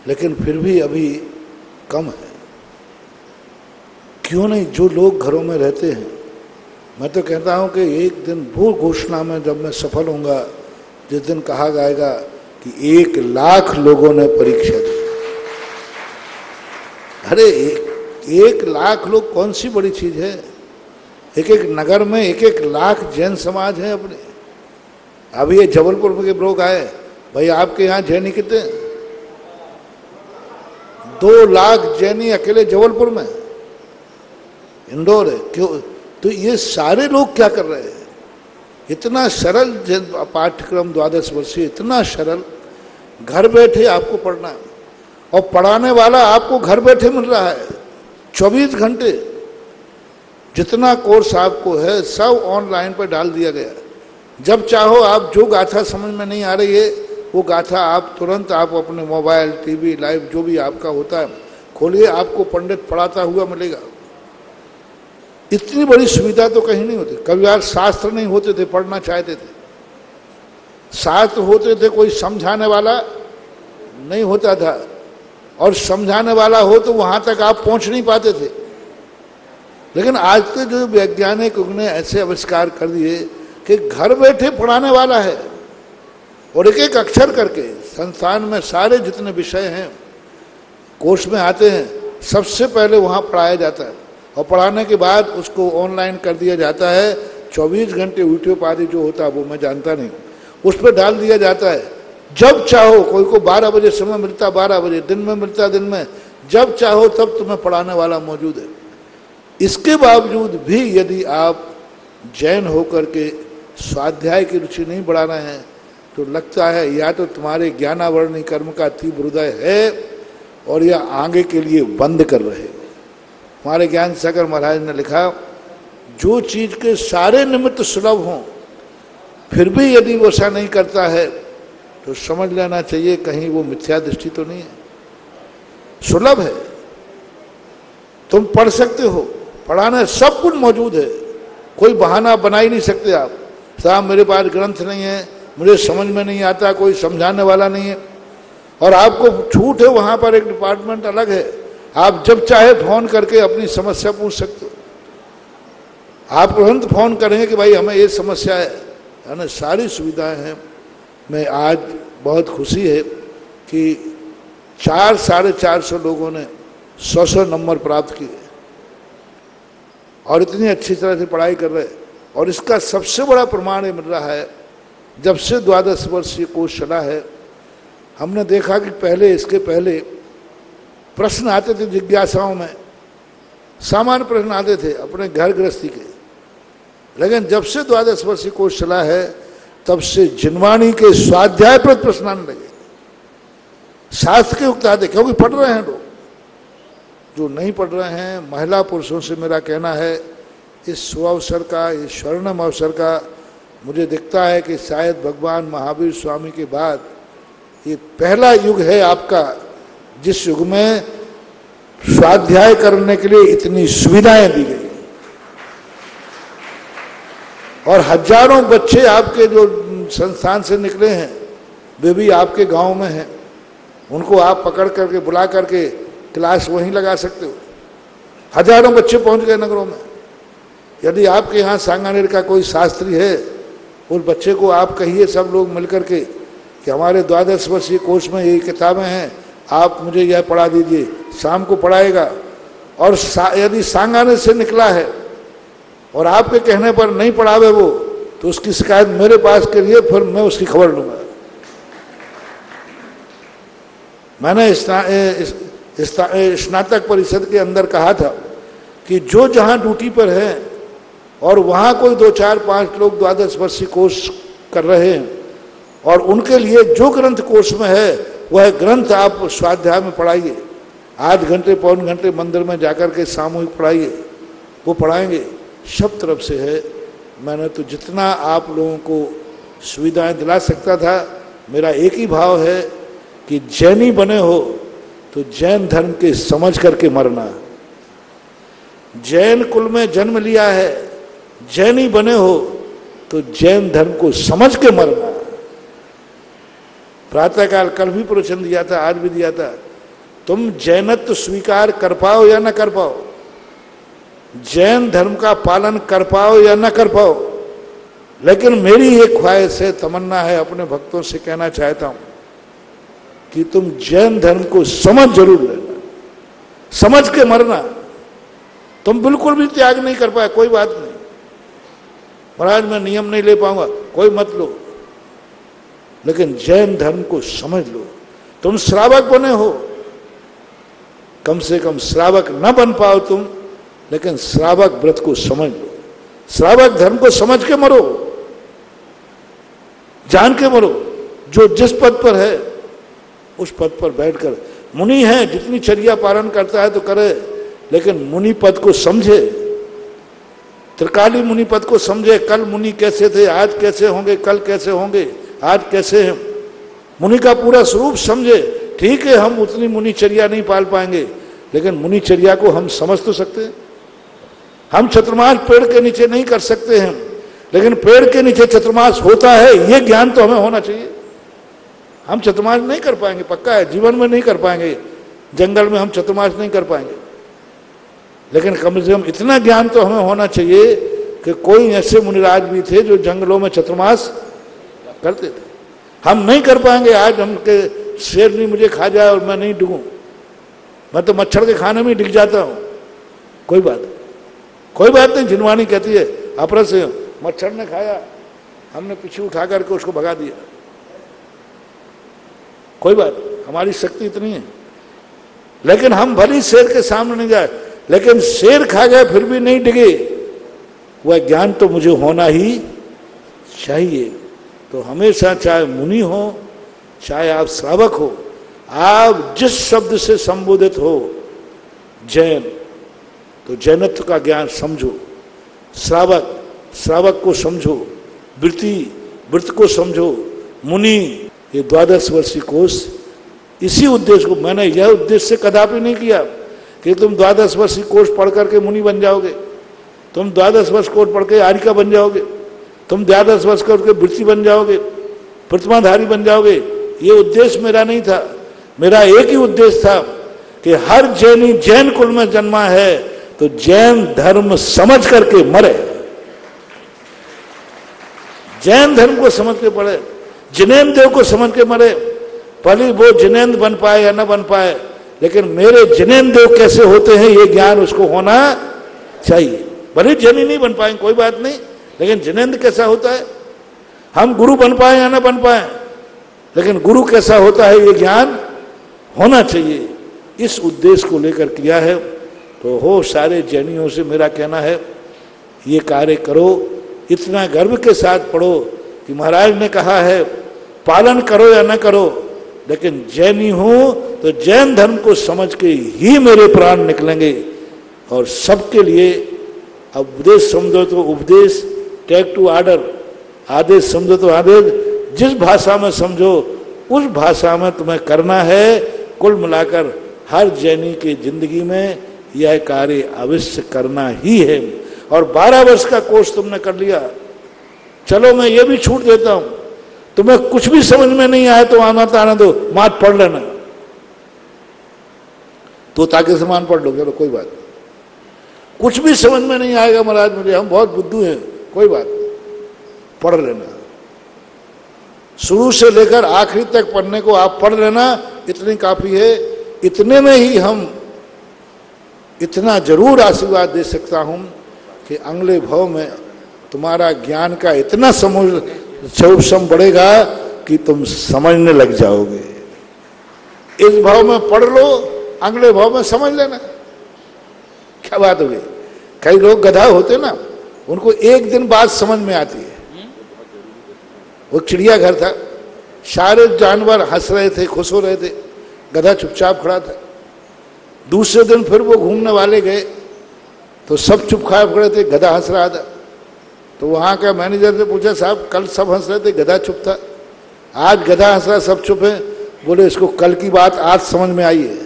Speaker 2: लेकिन फिर भी अभी कम है। क्यों नहीं? जो लोग घरों में रहते हैं, मैं तो कहता हूं कि एक दिन वो घोषणा में जब मैं सफल होऊंगा जिस दिन कहा जाएगा कि 1 लाख लोगों ने परीक्षा दी। अरे 1 लाख लोग कौन सी बड़ी चीज है? एक नगर में 1 लाख जैन समाज है अपने। अभी ये जबलपुर के लोग आए, भाई आपके यहाँ जैनी कितने? 2 लाख जैनी अकेले जबलपुर में, इंदौर है। क्यों? तो ये सारे लोग क्या कर रहे हैं? इतना सरल पाठ्यक्रम 12 वर्षीय, इतना सरल, घर बैठे आपको पढ़ना है, और पढ़ाने वाला आपको घर बैठे मिल रहा है 24 घंटे। जितना कोर्स आपको है सब ऑनलाइन पर डाल दिया गया। जब चाहो आप, जो गाथा समझ में नहीं आ रही है वो गाथा आप तुरंत आप अपने मोबाइल, टीवी, लाइव जो भी आपका होता है खोलिए, आपको पंडित पढ़ाता हुआ मिलेगा। इतनी बड़ी सुविधा तो कहीं नहीं होती। कभी यार शास्त्र नहीं होते थे, पढ़ना चाहते थे, शास्त्र होते थे, कोई समझाने वाला नहीं होता था, और समझाने वाला हो तो वहां तक आप पहुंच नहीं पाते थे। लेकिन आज के जो वैज्ञानिक ने ऐसे आविष्कार कर दिए कि घर बैठे पढ़ाने वाला है, और एक एक अक्षर करके संस्थान में सारे जितने विषय हैं कोर्स में आते हैं, सबसे पहले वहाँ पढ़ाया जाता है, और पढ़ाने के बाद उसको ऑनलाइन कर दिया जाता है। 24 घंटे यूट्यूब आदि जो होता है वो मैं जानता नहीं, उस पर डाल दिया जाता है। जब चाहो, कोई को 12 बजे समय मिलता, 12 बजे, दिन में मिलता, दिन में, जब चाहो तब तुम्हें पढ़ाने वाला मौजूद है। इसके बावजूद भी यदि आप जैन होकर के स्वाध्याय की रुचि नहीं बढ़ाना है तो लगता है या तो तुम्हारे ज्ञानावरणी कर्म का तीव्र हृदय है, और या आगे के लिए बंद कर रहे हो। हमारे ज्ञान सागर महाराज ने लिखा, जो चीज के सारे निमित्त सुलभ हों फिर भी यदि वो ऐसा नहीं करता है तो समझ लेना चाहिए कहीं वो मिथ्या दृष्टि तो नहीं है। सुलभ है, तुम पढ़ सकते हो, पढ़ाना सब कुछ मौजूद है, कोई बहाना बना ही नहीं सकते आप। साहब मेरे पास ग्रंथ नहीं है, मुझे समझ में नहीं आता, कोई समझाने वाला नहीं है, और आपको छूट है, वहां पर एक डिपार्टमेंट अलग है, आप जब चाहे फोन करके अपनी समस्या पूछ सकते हो। आप तुरंत फोन करेंगे कि भाई हमें ये समस्या है ना, सारी सुविधाएं हैं। मैं आज बहुत खुशी है कि 400-450 लोगों ने 100 नंबर प्राप्त किए और इतनी अच्छी तरह से पढ़ाई कर रहे। और इसका सबसे बड़ा प्रमाण ये मिल रहा है, जब से 12 वर्षीय कोर्स चला है, हमने देखा कि पहले, इसके पहले प्रश्न आते थे जिज्ञासाओं में, सामान्य प्रश्न आते थे अपने घर गृहस्थी के, लेकिन जब से 12 वर्षीय कोर्स चला है तब से जिनवाणी के स्वाध्याय पर प्रश्न आने लगे, शास्त्र के युक्त आते, क्योंकि पढ़ रहे हैं लोग। जो नहीं पढ़ रहे हैं, महिला पुरुषों से मेरा कहना है, इस सुअवसर का, इस स्वर्णिम अवसर का मुझे दिखता है कि शायद भगवान महावीर स्वामी के बाद ये पहला युग है आपका, जिस युग में स्वाध्याय करने के लिए इतनी सुविधाएं दी गई और हजारों बच्चे आपके जो संस्थान से निकले हैं वे भी आपके गांव में हैं। उनको आप पकड़ करके बुला करके क्लास वहीं लगा सकते हो। हजारों बच्चे पहुंच गए नगरों में। यदि आपके यहाँ सांगानेर का कोई शास्त्री है, उस बच्चे को आप कहिए सब लोग मिलकर के कि हमारे 12 वर्षीय कोर्स में ये किताबें हैं, आप मुझे यह पढ़ा दीजिए। शाम को पढ़ाएगा। और यदि सांगानेर से निकला है और आपके कहने पर नहीं पढ़ावे वो, तो उसकी शिकायत मेरे पास करिए, फिर मैं उसकी खबर लूँगा। मैंने स्नातक परिषद के अंदर कहा था कि जो जहाँ ड्यूटी पर है और वहाँ कोई 2, 4, 5 लोग 12 वर्षीय कोर्स कर रहे हैं और उनके लिए जो ग्रंथ कोर्स में है वह ग्रंथ आप स्वाध्याय में पढ़ाइए। 8 घंटे, पौन घंटे मंदिर में जाकर के सामूहिक पढ़ाइए, वो पढ़ाएंगे। सब तरफ से है। मैंने तो जितना आप लोगों को सुविधाएं दिला सकता था, मेरा एक ही भाव है कि जैनी बने हो तो जैन धर्म के समझ करके मरना। जैन कुल में जन्म लिया है, जैनी बने हो तो जैन धर्म को समझ के मरना। प्रातःकाल कल भी प्रवचन दिया था, आज भी दिया था, तुम जैनत्व स्वीकार कर पाओ या न कर पाओ, जैन धर्म का पालन कर पाओ या न कर पाओ, लेकिन मेरी एक ख्वाहिश है, तमन्ना है, अपने भक्तों से कहना चाहता हूं कि तुम जैन धर्म को समझ जरूर लेना, समझ के मरना। तुम बिल्कुल भी त्याग नहीं कर पाए, कोई बात नहीं, महाराज मैं नियम नहीं ले पाऊंगा, कोई मत लो, लेकिन जैन धर्म को समझ लो। तुम श्रावक बने हो, कम से कम श्रावक न बन पाओ तुम, लेकिन श्रावक व्रत को समझ लो। श्रावक धर्म को समझ के मरो, जान के मरो। जो जिस पद पर है उस पद पर बैठकर, मुनि है जितनी चर्या पालन करता है तो करे, लेकिन मुनि पद को समझे, त्रिकाली मुनि पद को समझे। कल मुनि कैसे थे, आज कैसे होंगे, कल कैसे होंगे, आज कैसे हैं, मुनि का पूरा स्वरूप समझे। ठीक है, हम उतनी मुनिचर्या नहीं पाल पाएंगे, लेकिन मुनिचर्या को हम समझ तो सकते हैं। हम चतुर्मास पेड़ के नीचे नहीं कर सकते हैं, लेकिन पेड़ के नीचे चतुर्मास होता है, ये ज्ञान तो हमें होना चाहिए। हम चतुर्मास नहीं कर पाएंगे, पक्का है, जीवन में नहीं कर पाएंगे, जंगल में हम चतुर्मास नहीं कर पाएंगे, लेकिन कम से कम इतना ज्ञान तो हमें होना चाहिए कि कोई ऐसे मुनिराज भी थे जो जंगलों में चतुर्मास करते थे। हम नहीं कर पाएंगे। आज हम के शेर नहीं मुझे खा जाए और मैं नहीं डूबूं, मैं तो मच्छर के खाने में डिग जाता हूं, कोई बात नहीं। जिनवाणी कहती है अपरस से मच्छर ने खाया, हमने पीछे उठा करके उसको भगा दिया, कोई बात, हमारी शक्ति इतनी है। लेकिन हम भली शेर के सामने नहीं जाए, लेकिन शेर खा गए फिर भी नहीं डिगे, वह ज्ञान तो मुझे होना ही चाहिए। तो हमेशा चाहे मुनि हो, चाहे आप श्रावक हो, आप जिस शब्द से संबोधित हो, जैन, तो जैनत्व का ज्ञान समझो। श्रावक को समझो, व्रत को समझो, मुनि। ये 12 वर्षीय कोर्स इसी उद्देश्य को, मैंने यह उद्देश्य से कदापि नहीं किया कि तुम 12 वर्षीय कोर्स पढ़ करके मुनि बन जाओगे, तुम 12 वर्ष कोर्स पढ़ के आर्यिका बन जाओगे, तुम 12 वर्ष करके वृत्ति बन जाओगे, प्रतिमाधारी बन जाओगे। ये उद्देश्य मेरा नहीं था। मेरा एक ही उद्देश्य था कि हर जैनी जैन कुल में जन्मा है तो जैन धर्म समझ करके मरे, जैन धर्म को समझ के पढ़े, जिनेन्द्र देव को समझ के मरे। भले वो जिनेन्द्र बन पाए या न बन पाए, लेकिन मेरे जिनेंद्र कैसे होते हैं ये ज्ञान उसको होना चाहिए। भले जैनी नहीं बन पाए कोई बात नहीं, लेकिन जिनेंद्र कैसा होता है, हम गुरु बन पाए या ना बन पाए, लेकिन गुरु कैसा होता है ये ज्ञान होना चाहिए। इस उद्देश्य को लेकर किया है। तो हो सारे जैनियों से मेरा कहना है ये कार्य करो, इतना गर्व के साथ पढ़ो कि महाराज ने कहा है पालन करो या ना करो, लेकिन जैनी हूं तो जैन धर्म को समझ के ही मेरे प्राण निकलेंगे। और सबके लिए उपदेश समझो तो उपदेश, टेक टू आर्डर, आदेश समझो तो आदेश, जिस भाषा में समझो उस भाषा में तुम्हें करना है। कुल मिलाकर हर जैनी की जिंदगी में यह कार्य अवश्य करना ही है। और 12 वर्ष का कोर्स तुमने कर लिया, चलो मैं ये भी छूट देता हूं, तुम्हें कुछ भी समझ में नहीं आया तो आना ताना दो, मात पढ़ लेना, तो ताकि समान पढ़ लो, चलो कोई बात नहीं। कुछ भी समझ में नहीं आएगा महाराज मुझे, हम बहुत बुद्धू हैं, कोई बात नहीं, पढ़ लेना। शुरू से लेकर आखिरी तक पढ़ने को आप पढ़ लेना, इतनी काफी है। इतने में ही हम इतना जरूर आशीर्वाद दे सकता हूं कि अगले भाव में तुम्हारा ज्ञान का इतना सम बढ़ेगा कि तुम समझने लग जाओगे। इस भाव में पढ़ लो, अगले भाव में समझ लेना। क्या बात हो गई? कई लोग गधा होते ना, उनको एक दिन बाद समझ में आती है। वो चिड़ियाघर था, सारे जानवर हंस रहे थे, खुश हो रहे थे, गधा चुपचाप खड़ा था। दूसरे दिन फिर वो घूमने वाले गए तो सब चुपचाप खड़े थे, गधा हंस रहा था। तो वहां का मैनेजर ने पूछा साहब कल सब हंस रहे थे, गधा चुप था, आज गधा हंस रहा सब चुप है? बोले इसको कल की बात आज समझ में आई है।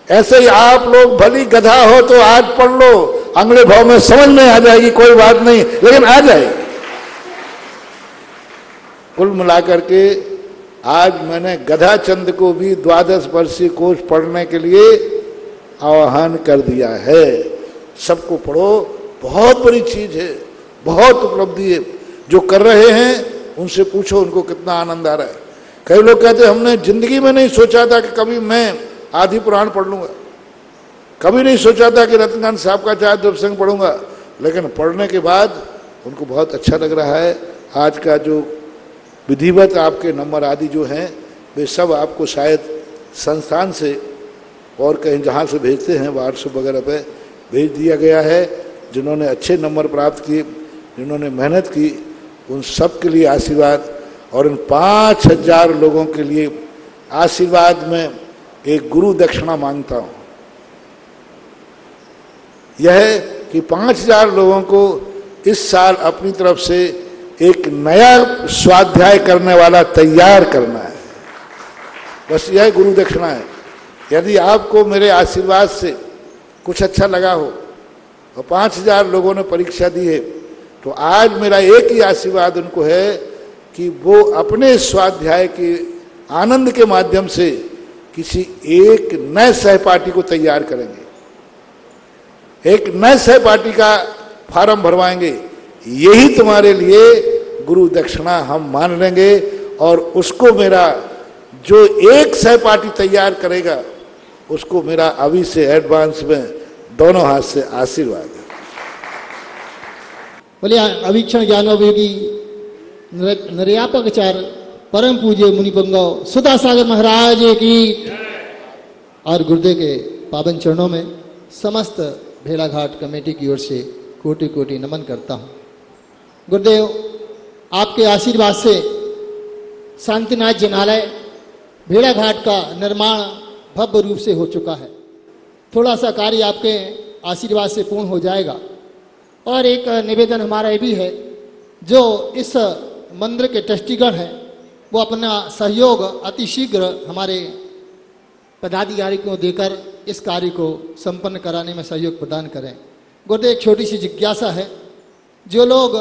Speaker 2: ऐसे ही आप लोग भली गधा हो तो आज पढ़ लो, अगले भाव में समझ में आ जाएगी, कोई बात नहीं, लेकिन आ जाएगी। कुल मिलाकर के आज मैंने गधा चंद को भी 12 वर्षीय कोर्स पढ़ने के लिए आह्वान कर दिया है। सबको पढ़ो, बहुत बड़ी चीज है, बहुत उपलब्धि है। जो कर रहे हैं उनसे पूछो उनको कितना आनंद आ रहा है। कई लोग कहते हैं हमने जिंदगी में नहीं सोचा था कि कभी मैं आदि पुराण पढ़ लूंगा, कभी नहीं सोचा था कि रत्नकांत साहब का 4 द्रव्य पढ़ूंगा, लेकिन पढ़ने के बाद उनको बहुत अच्छा लग रहा है। आज का जो विधिवत आपके नंबर आदि जो हैं वे सब आपको शायद संस्थान से और कहीं जहाँ से भेजते हैं व्हाट्सएप वगैरह पे भेज दिया गया है। जिन्होंने अच्छे नंबर प्राप्त किए, जिन्होंने मेहनत की, उन सब के लिए आशीर्वाद। और इन 5000 लोगों के लिए आशीर्वाद में एक गुरु दक्षिणा मांगता हूँ, यह कि 5000 लोगों को इस साल अपनी तरफ से एक नया स्वाध्याय करने वाला तैयार करना है। बस यह गुरु दक्षिणा है। यदि आपको मेरे आशीर्वाद से कुछ अच्छा लगा हो और 5000 लोगों ने परीक्षा दी है, तो आज मेरा एक ही आशीर्वाद उनको है कि वो अपने स्वाध्याय के आनंद के माध्यम से किसी एक नए सहपाठी को तैयार करेंगे, एक नए सहपाठी का फार्म भरवाएंगे। यही तुम्हारे लिए गुरु दक्षिणा हम मान लेंगे। और उसको मेरा जो एक सहपाठी तैयार करेगा उसको मेरा अभी से एडवांस में दोनों हाथ से आशीर्वाद है।
Speaker 5: बोलिए अवीक्षण ज्ञानोपयोगी निर्यापकचार्य परम पूज्य मुनिपंगव सुधा सागर महाराज की और गुरुदेव के पावन चरणों में समस्त भेड़ाघाट कमेटी की ओर से कोटि कोटि नमन करता हूँ। गुरुदेव आपके आशीर्वाद से शांतिनाथ जिनालय भेड़ाघाट का निर्माण भव्य रूप से हो चुका है। थोड़ा सा कार्य आपके आशीर्वाद से पूर्ण हो जाएगा। और एक निवेदन हमारा ये भी है, जो इस मंदिर के ट्रस्टीगण हैं वो अपना सहयोग अति शीघ्र हमारे पदाधिकारी को देकर इस कार्य को संपन्न कराने में सहयोग प्रदान करें। गुरुदेव एक छोटी सी जिज्ञासा है, जो लोग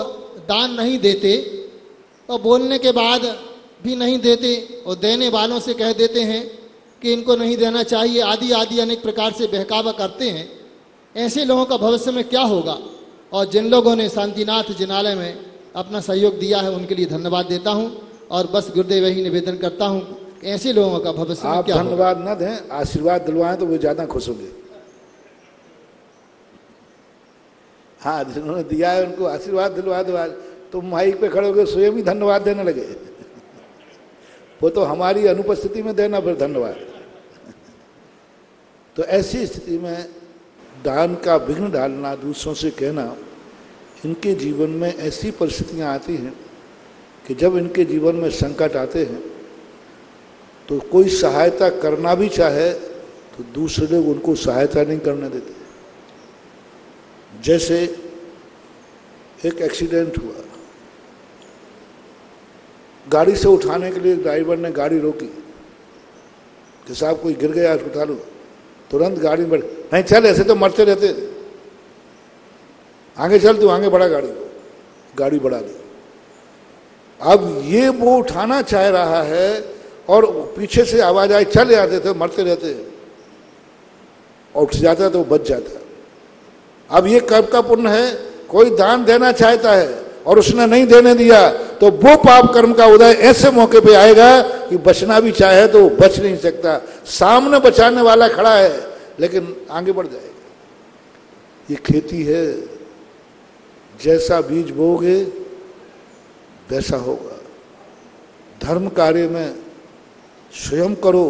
Speaker 5: दान नहीं देते और बोलने के बाद भी नहीं देते और देने वालों से कह देते हैं कि इनको नहीं देना चाहिए, आदि आदि अनेक प्रकार से बहकावा करते हैं, ऐसे लोगों का भविष्य में क्या होगा? और जिन लोगों ने शांतिनाथ जिनालय में अपना सहयोग दिया है उनके लिए धन्यवाद देता हूं। और बस गुरुदेव यही निवेदन करता हूं ऐसे लोगों का भविष्य में
Speaker 2: आप
Speaker 5: क्या होगा?
Speaker 2: धन्यवाद न दें, आशीर्वाद दिलवाएं तो वो ज्यादा खुश होंगे। हाँ, जिन्होंने दिया है उनको आशीर्वाद दिलवा दो। आज तुम माइक पे खड़े हो गए, स्वयं ही धन्यवाद देने लगे। वो तो हमारी अनुपस्थिति में देना फिर धन्यवाद। तो ऐसी स्थिति में दान का विघ्न डालना, दूसरों से कहना, इनके जीवन में ऐसी परिस्थितियां आती हैं कि जब इनके जीवन में संकट आते हैं तो कोई सहायता करना भी चाहे तो दूसरे लोग उनको सहायता नहीं करने देते। जैसे एक एक्सीडेंट हुआ, गाड़ी से उठाने के लिए ड्राइवर ने गाड़ी रोकी कि साहब कोई गिर गया, उठा लो। तुरंत गाड़ी में बैठ, नहीं चल, ऐसे तो मरते रहते, आगे चल, तू आगे बढ़ा गाड़ी को। गाड़ी बढ़ा दी। अब ये वो उठाना चाह रहा है और पीछे से आवाज आई, चले आते थे, मरते रहते, और उठ जाता तो बच जाता। अब ये कर्म का पुण्य है, कोई दान देना चाहता है और उसने नहीं देने दिया तो वो पाप कर्म का उदय ऐसे मौके पे आएगा कि बचना भी चाहे तो बच नहीं सकता। सामने बचाने वाला खड़ा है लेकिन आगे बढ़ जाएगा। ये खेती है, जैसा बीज बोओगे वैसा होगा। धर्म कार्य में स्वयं करो,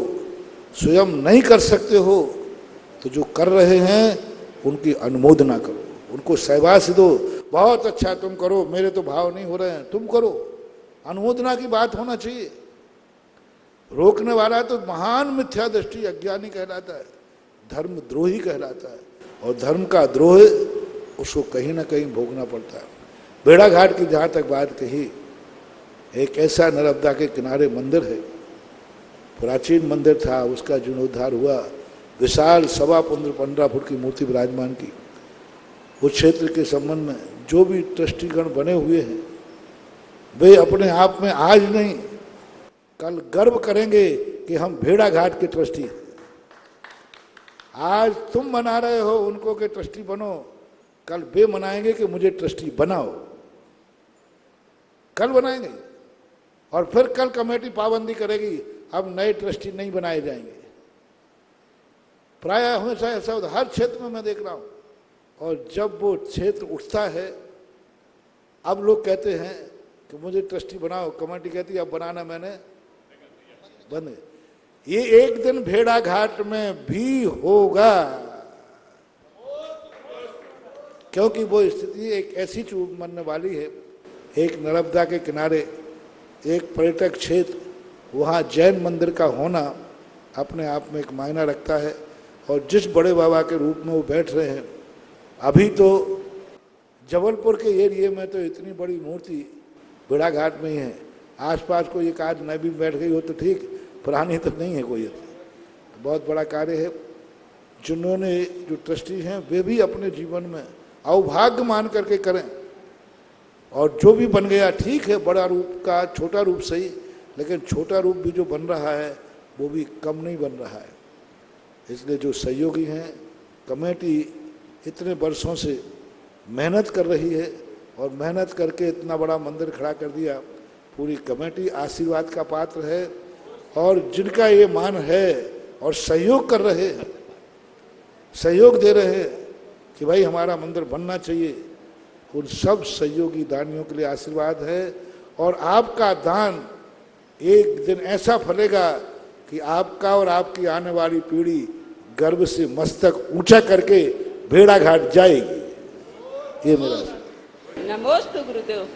Speaker 2: स्वयं नहीं कर सकते हो तो जो कर रहे हैं उनकी अनुमोदना करो, उनको शाबाश दो, बहुत अच्छा तुम करो, मेरे तो भाव नहीं हो रहे हैं, तुम करो। अनुमोदना की बात होना चाहिए। रोकने वाला तो महान मिथ्या दृष्टि अज्ञानी कहलाता है, धर्मद्रोही कहलाता है, और धर्म का द्रोह उसको कहीं ना कहीं भोगना पड़ता है। बेड़ा घाट की जहाँ तक बात कही, एक ऐसा नर्मदा के किनारे मंदिर है, प्राचीन मंदिर था, उसका जीर्णोद्धार हुआ, विशाल 15.25 फुट की मूर्ति विराजमान की। उस क्षेत्र के संबंध में जो भी ट्रस्टीगण बने हुए हैं वे अपने आप में आज नहीं कल गर्व करेंगे कि हम भेड़ा घाट के ट्रस्टी हैं। आज तुम बना रहे हो उनको के ट्रस्टी बनो, कल वे मनाएंगे कि मुझे ट्रस्टी बनाओ, कल बनाएंगे। और फिर कल कमेटी पाबंदी करेगी, अब नए ट्रस्टी नहीं बनाए जाएंगे। प्रायः हमेशा ऐसा होता, हर क्षेत्र में मैं देख रहा हूं। और जब वो क्षेत्र उठता है, अब लोग कहते हैं कि मुझे ट्रस्टी बनाओ, कमेटी कहती है अब बनाना मैंने बंद। ये एक दिन भेड़ा घाट में भी होगा, क्योंकि वो स्थिति एक ऐसी चूक बनने वाली है। एक नर्मदा के किनारे एक पर्यटक क्षेत्र, वहाँ जैन मंदिर का होना अपने आप में एक मायना रखता है। और जिस बड़े बाबा के रूप में वो बैठ रहे हैं, अभी तो जबलपुर के एरिया में तो इतनी बड़ी मूर्ति बेड़ा घाट में ही है। आसपास कोई एक आध नई भी बैठ गई हो तो ठीक, पुरानी तो नहीं है कोई। तो बहुत बड़ा कार्य है। जिन्होंने जो ट्रस्टी हैं वे भी अपने जीवन में अवभाग्य मान करके करें। और जो भी बन गया ठीक है, बड़ा रूप का छोटा रूप सही, लेकिन छोटा रूप भी जो बन रहा है वो भी कम नहीं बन रहा है। इसलिए जो सहयोगी हैं, कमेटी इतने वर्षों से मेहनत कर रही है और मेहनत करके इतना बड़ा मंदिर खड़ा कर दिया। पूरी कमेटी आशीर्वाद का पात्र है और जिनका ये मान है और सहयोग कर रहे हैं, सहयोग दे रहे हैं कि भाई हमारा मंदिर बनना चाहिए, उन सब सहयोगी दानियों के लिए आशीर्वाद है। और आपका दान एक दिन ऐसा फलेगा कि आपका और आपकी आने वाली पीढ़ी गर्व से मस्तक ऊंचा करके भेड़ा घाट जाएगी। ये मेरा
Speaker 6: नमोस्तु गुरुदेव।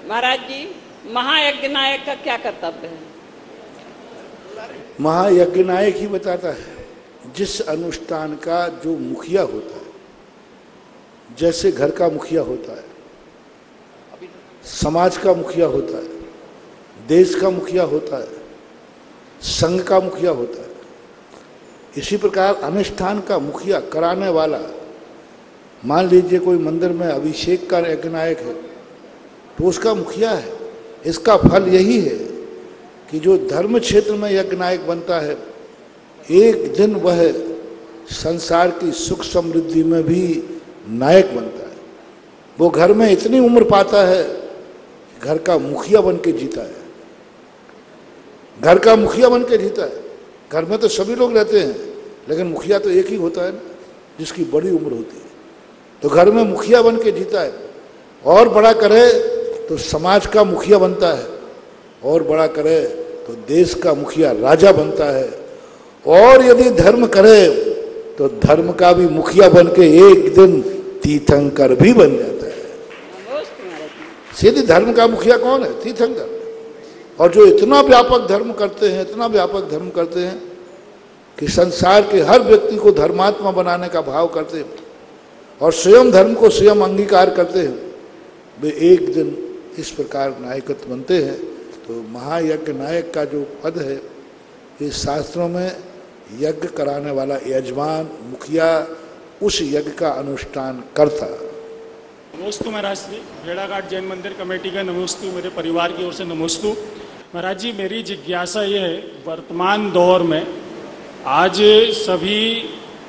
Speaker 6: महाराज जी, महायज्ञ नायक का क्या कर्तव्य है?
Speaker 2: महायज्ञ नायक ही बताता है जिस अनुष्ठान का जो मुखिया होता है, जैसे घर का मुखिया होता है, समाज का मुखिया होता है, देश का मुखिया होता है, संघ का मुखिया होता है, इसी प्रकार अनुष्ठान का मुखिया कराने वाला। मान लीजिए कोई मंदिर में अभिषेक का यज्ञ नायक है तो उसका मुखिया है। इसका फल यही है कि जो धर्म क्षेत्र में यज्ञ नायक बनता है, एक दिन वह संसार की सुख समृद्धि में भी नायक बनता है। वो घर में इतनी उम्र पाता है, घर का मुखिया बन के जीता है। घर का मुखिया बन के जीता है। घर में तो सभी लोग रहते हैं, लेकिन मुखिया तो एक ही होता है ना, जिसकी बड़ी उम्र होती है। तो घर में मुखिया बन के जीता है, और बड़ा करे तो समाज का मुखिया बनता है, और बड़ा करे तो देश का मुखिया राजा बनता है, और यदि धर्म करे तो धर्म का भी मुखिया बन के एक दिन तीर्थंकर भी बन जाता है। सीधे धर्म का मुखिया कौन है? तीर्थंकर। और जो इतना व्यापक धर्म करते हैं, इतना व्यापक धर्म करते हैं कि संसार के हर व्यक्ति को धर्मात्मा बनाने का भाव करते हैं और स्वयं धर्म को स्वयं अंगीकार करते हैं, वे एक दिन इस प्रकार नायकत्व बनते हैं। तो महायज्ञ नायक का जो पद है, इस शास्त्रों में यज्ञ कराने वाला यजमान, मुखिया, उस यज्ञ का अनुष्ठान करता।
Speaker 7: नमोस्तु महाराज जी, भेड़ाघाट जैन मंदिर कमेटी का नमोस्तु, मेरे परिवार की ओर से नमोस्तु। महाराज जी, मेरी जिज्ञासा ये है, वर्तमान दौर में आज सभी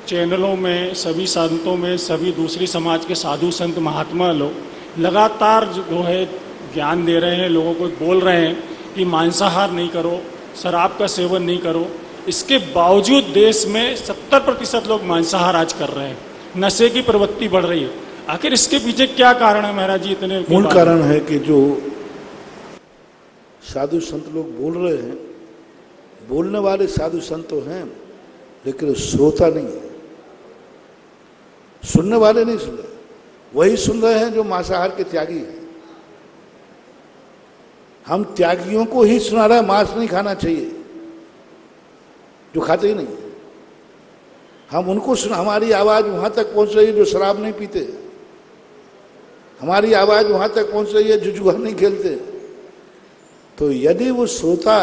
Speaker 7: चैनलों में, सभी संतों में, सभी दूसरी समाज के साधु संत महात्मा लोग लगातार जो है ज्ञान दे रहे हैं, लोगों को बोल रहे हैं कि मांसाहार नहीं करो, शराब का सेवन नहीं करो। इसके बावजूद देश में 70% लोग मांसाहार आज कर रहे हैं, नशे की प्रवृत्ति बढ़ रही है। आखिर इसके पीछे क्या कारण है महाराज जी? इतने
Speaker 2: मूल कारण है कि जो साधु संत लोग बोल रहे हैं, बोलने वाले साधु संत तो हैं, लेकिन श्रोता नहीं है, सुनने वाले नहीं सुन रहे। वही सुन रहे हैं जो मांसाहार के त्यागी हैं। हम त्यागियों को ही सुना रहे हैं मांस नहीं खाना चाहिए, जो खाते ही नहीं। हम उनको सुना, हमारी आवाज वहां तक पहुंच रही है जो शराब नहीं पीते, हमारी आवाज वहां तक पहुंच रही है जो जुआ नहीं खेलते। तो यदि वो श्रोता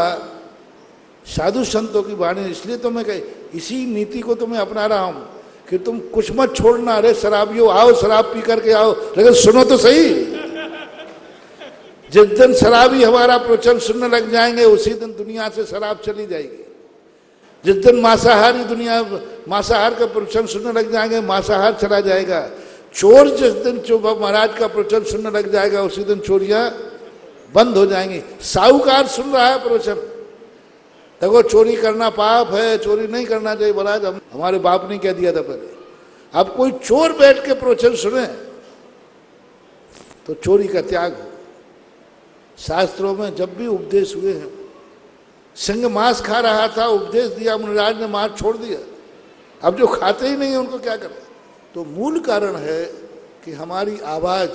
Speaker 2: साधु संतों की वाणी, इसलिए तो मैं इसी नीति को तो मैं अपना रहा हूं कि तुम कुछ मत छोड़ना, अरे शराबियों आओ, शराब पी करके आओ, लेकिन सुनो तो सही। जिस दिन शराबी हमारा प्रवचन सुनने लग जाएंगे, उसी दिन दुनिया से शराब चली जाएगी। जिस दिन मांसाहारी दुनिया मांसाहार का प्रवचन सुनने लग जाएंगे, मांसाहार चला जाएगा। चोर जिस दिन महाराज का प्रवचन सुनने लग जाएगा, उसी दिन चोरियां बंद हो जाएंगी। साहूकार सुन रहा है प्रवचन, देखो चोरी करना पाप है, चोरी नहीं करना चाहिए, बोला हमारे बाप ने कह दिया था पहले। अब कोई चोर बैठ के प्रवचन सुने तो चोरी का त्याग हो। शास्त्रों में जब भी उपदेश हुए हैं, सिंह मांस खा रहा था, उपदेश दिया, मुनिराज ने मांस छोड़ दिया। अब जो खाते ही नहीं है उनको क्या करें? तो मूल कारण है कि हमारी आवाज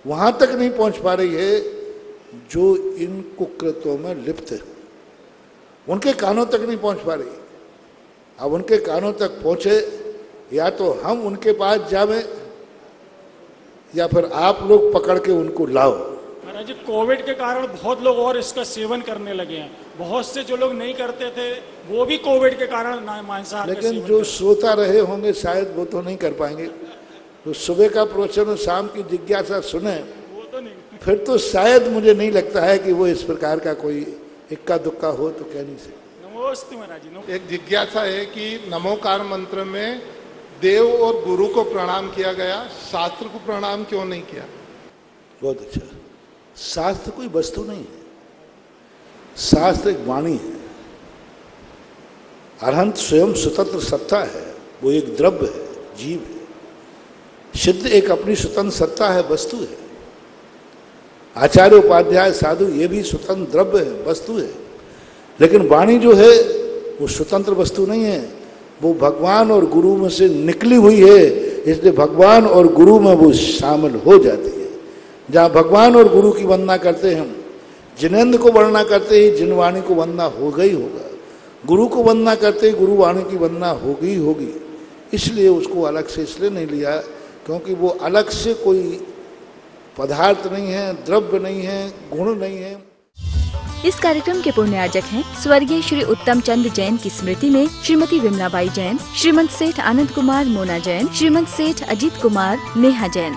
Speaker 2: वहां तक नहीं पहुंच पा रही है जो इन कुकृत्यों में लिप्त है, उनके कानों तक नहीं पहुंच पा रही। अब उनके कानों तक पहुंचे, या तो हम उनके पास जावे या फिर आप लोग पकड़ के उनको लाओ।
Speaker 7: महाराज जी, कोविड के कारण बहुत लोग और इसका सेवन करने लगे हैं। बहुत से जो लोग नहीं करते थे वो भी कोविड के कारण मांसाहार,
Speaker 2: लेकिन जो श्रोता रहे होंगे शायद वो तो नहीं कर पाएंगे। तो सुबह का प्रवचन और शाम की जिज्ञासा सुने,
Speaker 7: वो तो नहीं।
Speaker 2: फिर तो शायद मुझे नहीं लगता है कि वो इस प्रकार का कोई इक्का दुक्का हो, तो कह नहीं सकते।
Speaker 7: नमोस्तु महाराज जी।
Speaker 8: एक जिज्ञासा है कि नमोकार मंत्र में देव और गुरु को प्रणाम किया गया, शास्त्र को प्रणाम क्यों नहीं किया?
Speaker 2: बहुत अच्छा। शास्त्र कोई वस्तु नहीं है, शास्त्र एक वाणी है। अरहंत स्वयं स्वतंत्र सत्ता है, वो एक द्रव्य है, जीव है। सिद्ध एक अपनी स्वतंत्र सत्ता है, वस्तु है। आचार्य उपाध्याय साधु ये भी स्वतंत्र द्रव्य है, वस्तु है। लेकिन वाणी जो है वो स्वतंत्र वस्तु नहीं है, वो भगवान और गुरु में से निकली हुई है, इसलिए भगवान और गुरु में वो शामिल हो जाती है। जहाँ भगवान और गुरु की वंदना करते हैं, जिनेंद्र को वंदना करते ही जिनवाणी को वंदना होगा ही होगा, गुरु को वंदना करते ही गुरुवाणी की वंदना होगी ही होगी। इसलिए उसको अलग से इसलिए नहीं लिया क्योंकि वो अलग से कोई पदार्थ नहीं है, द्रव्य नहीं है, गुण नहीं है।
Speaker 1: इस कार्यक्रम के पुण्यार्जक हैं स्वर्गीय श्री उत्तम चंद जैन की स्मृति में श्रीमती विमलाबाई जैन, श्रीमंत सेठ आनंद कुमार मोना जैन, श्रीमंत सेठ अजीत कुमार नेहा जैन।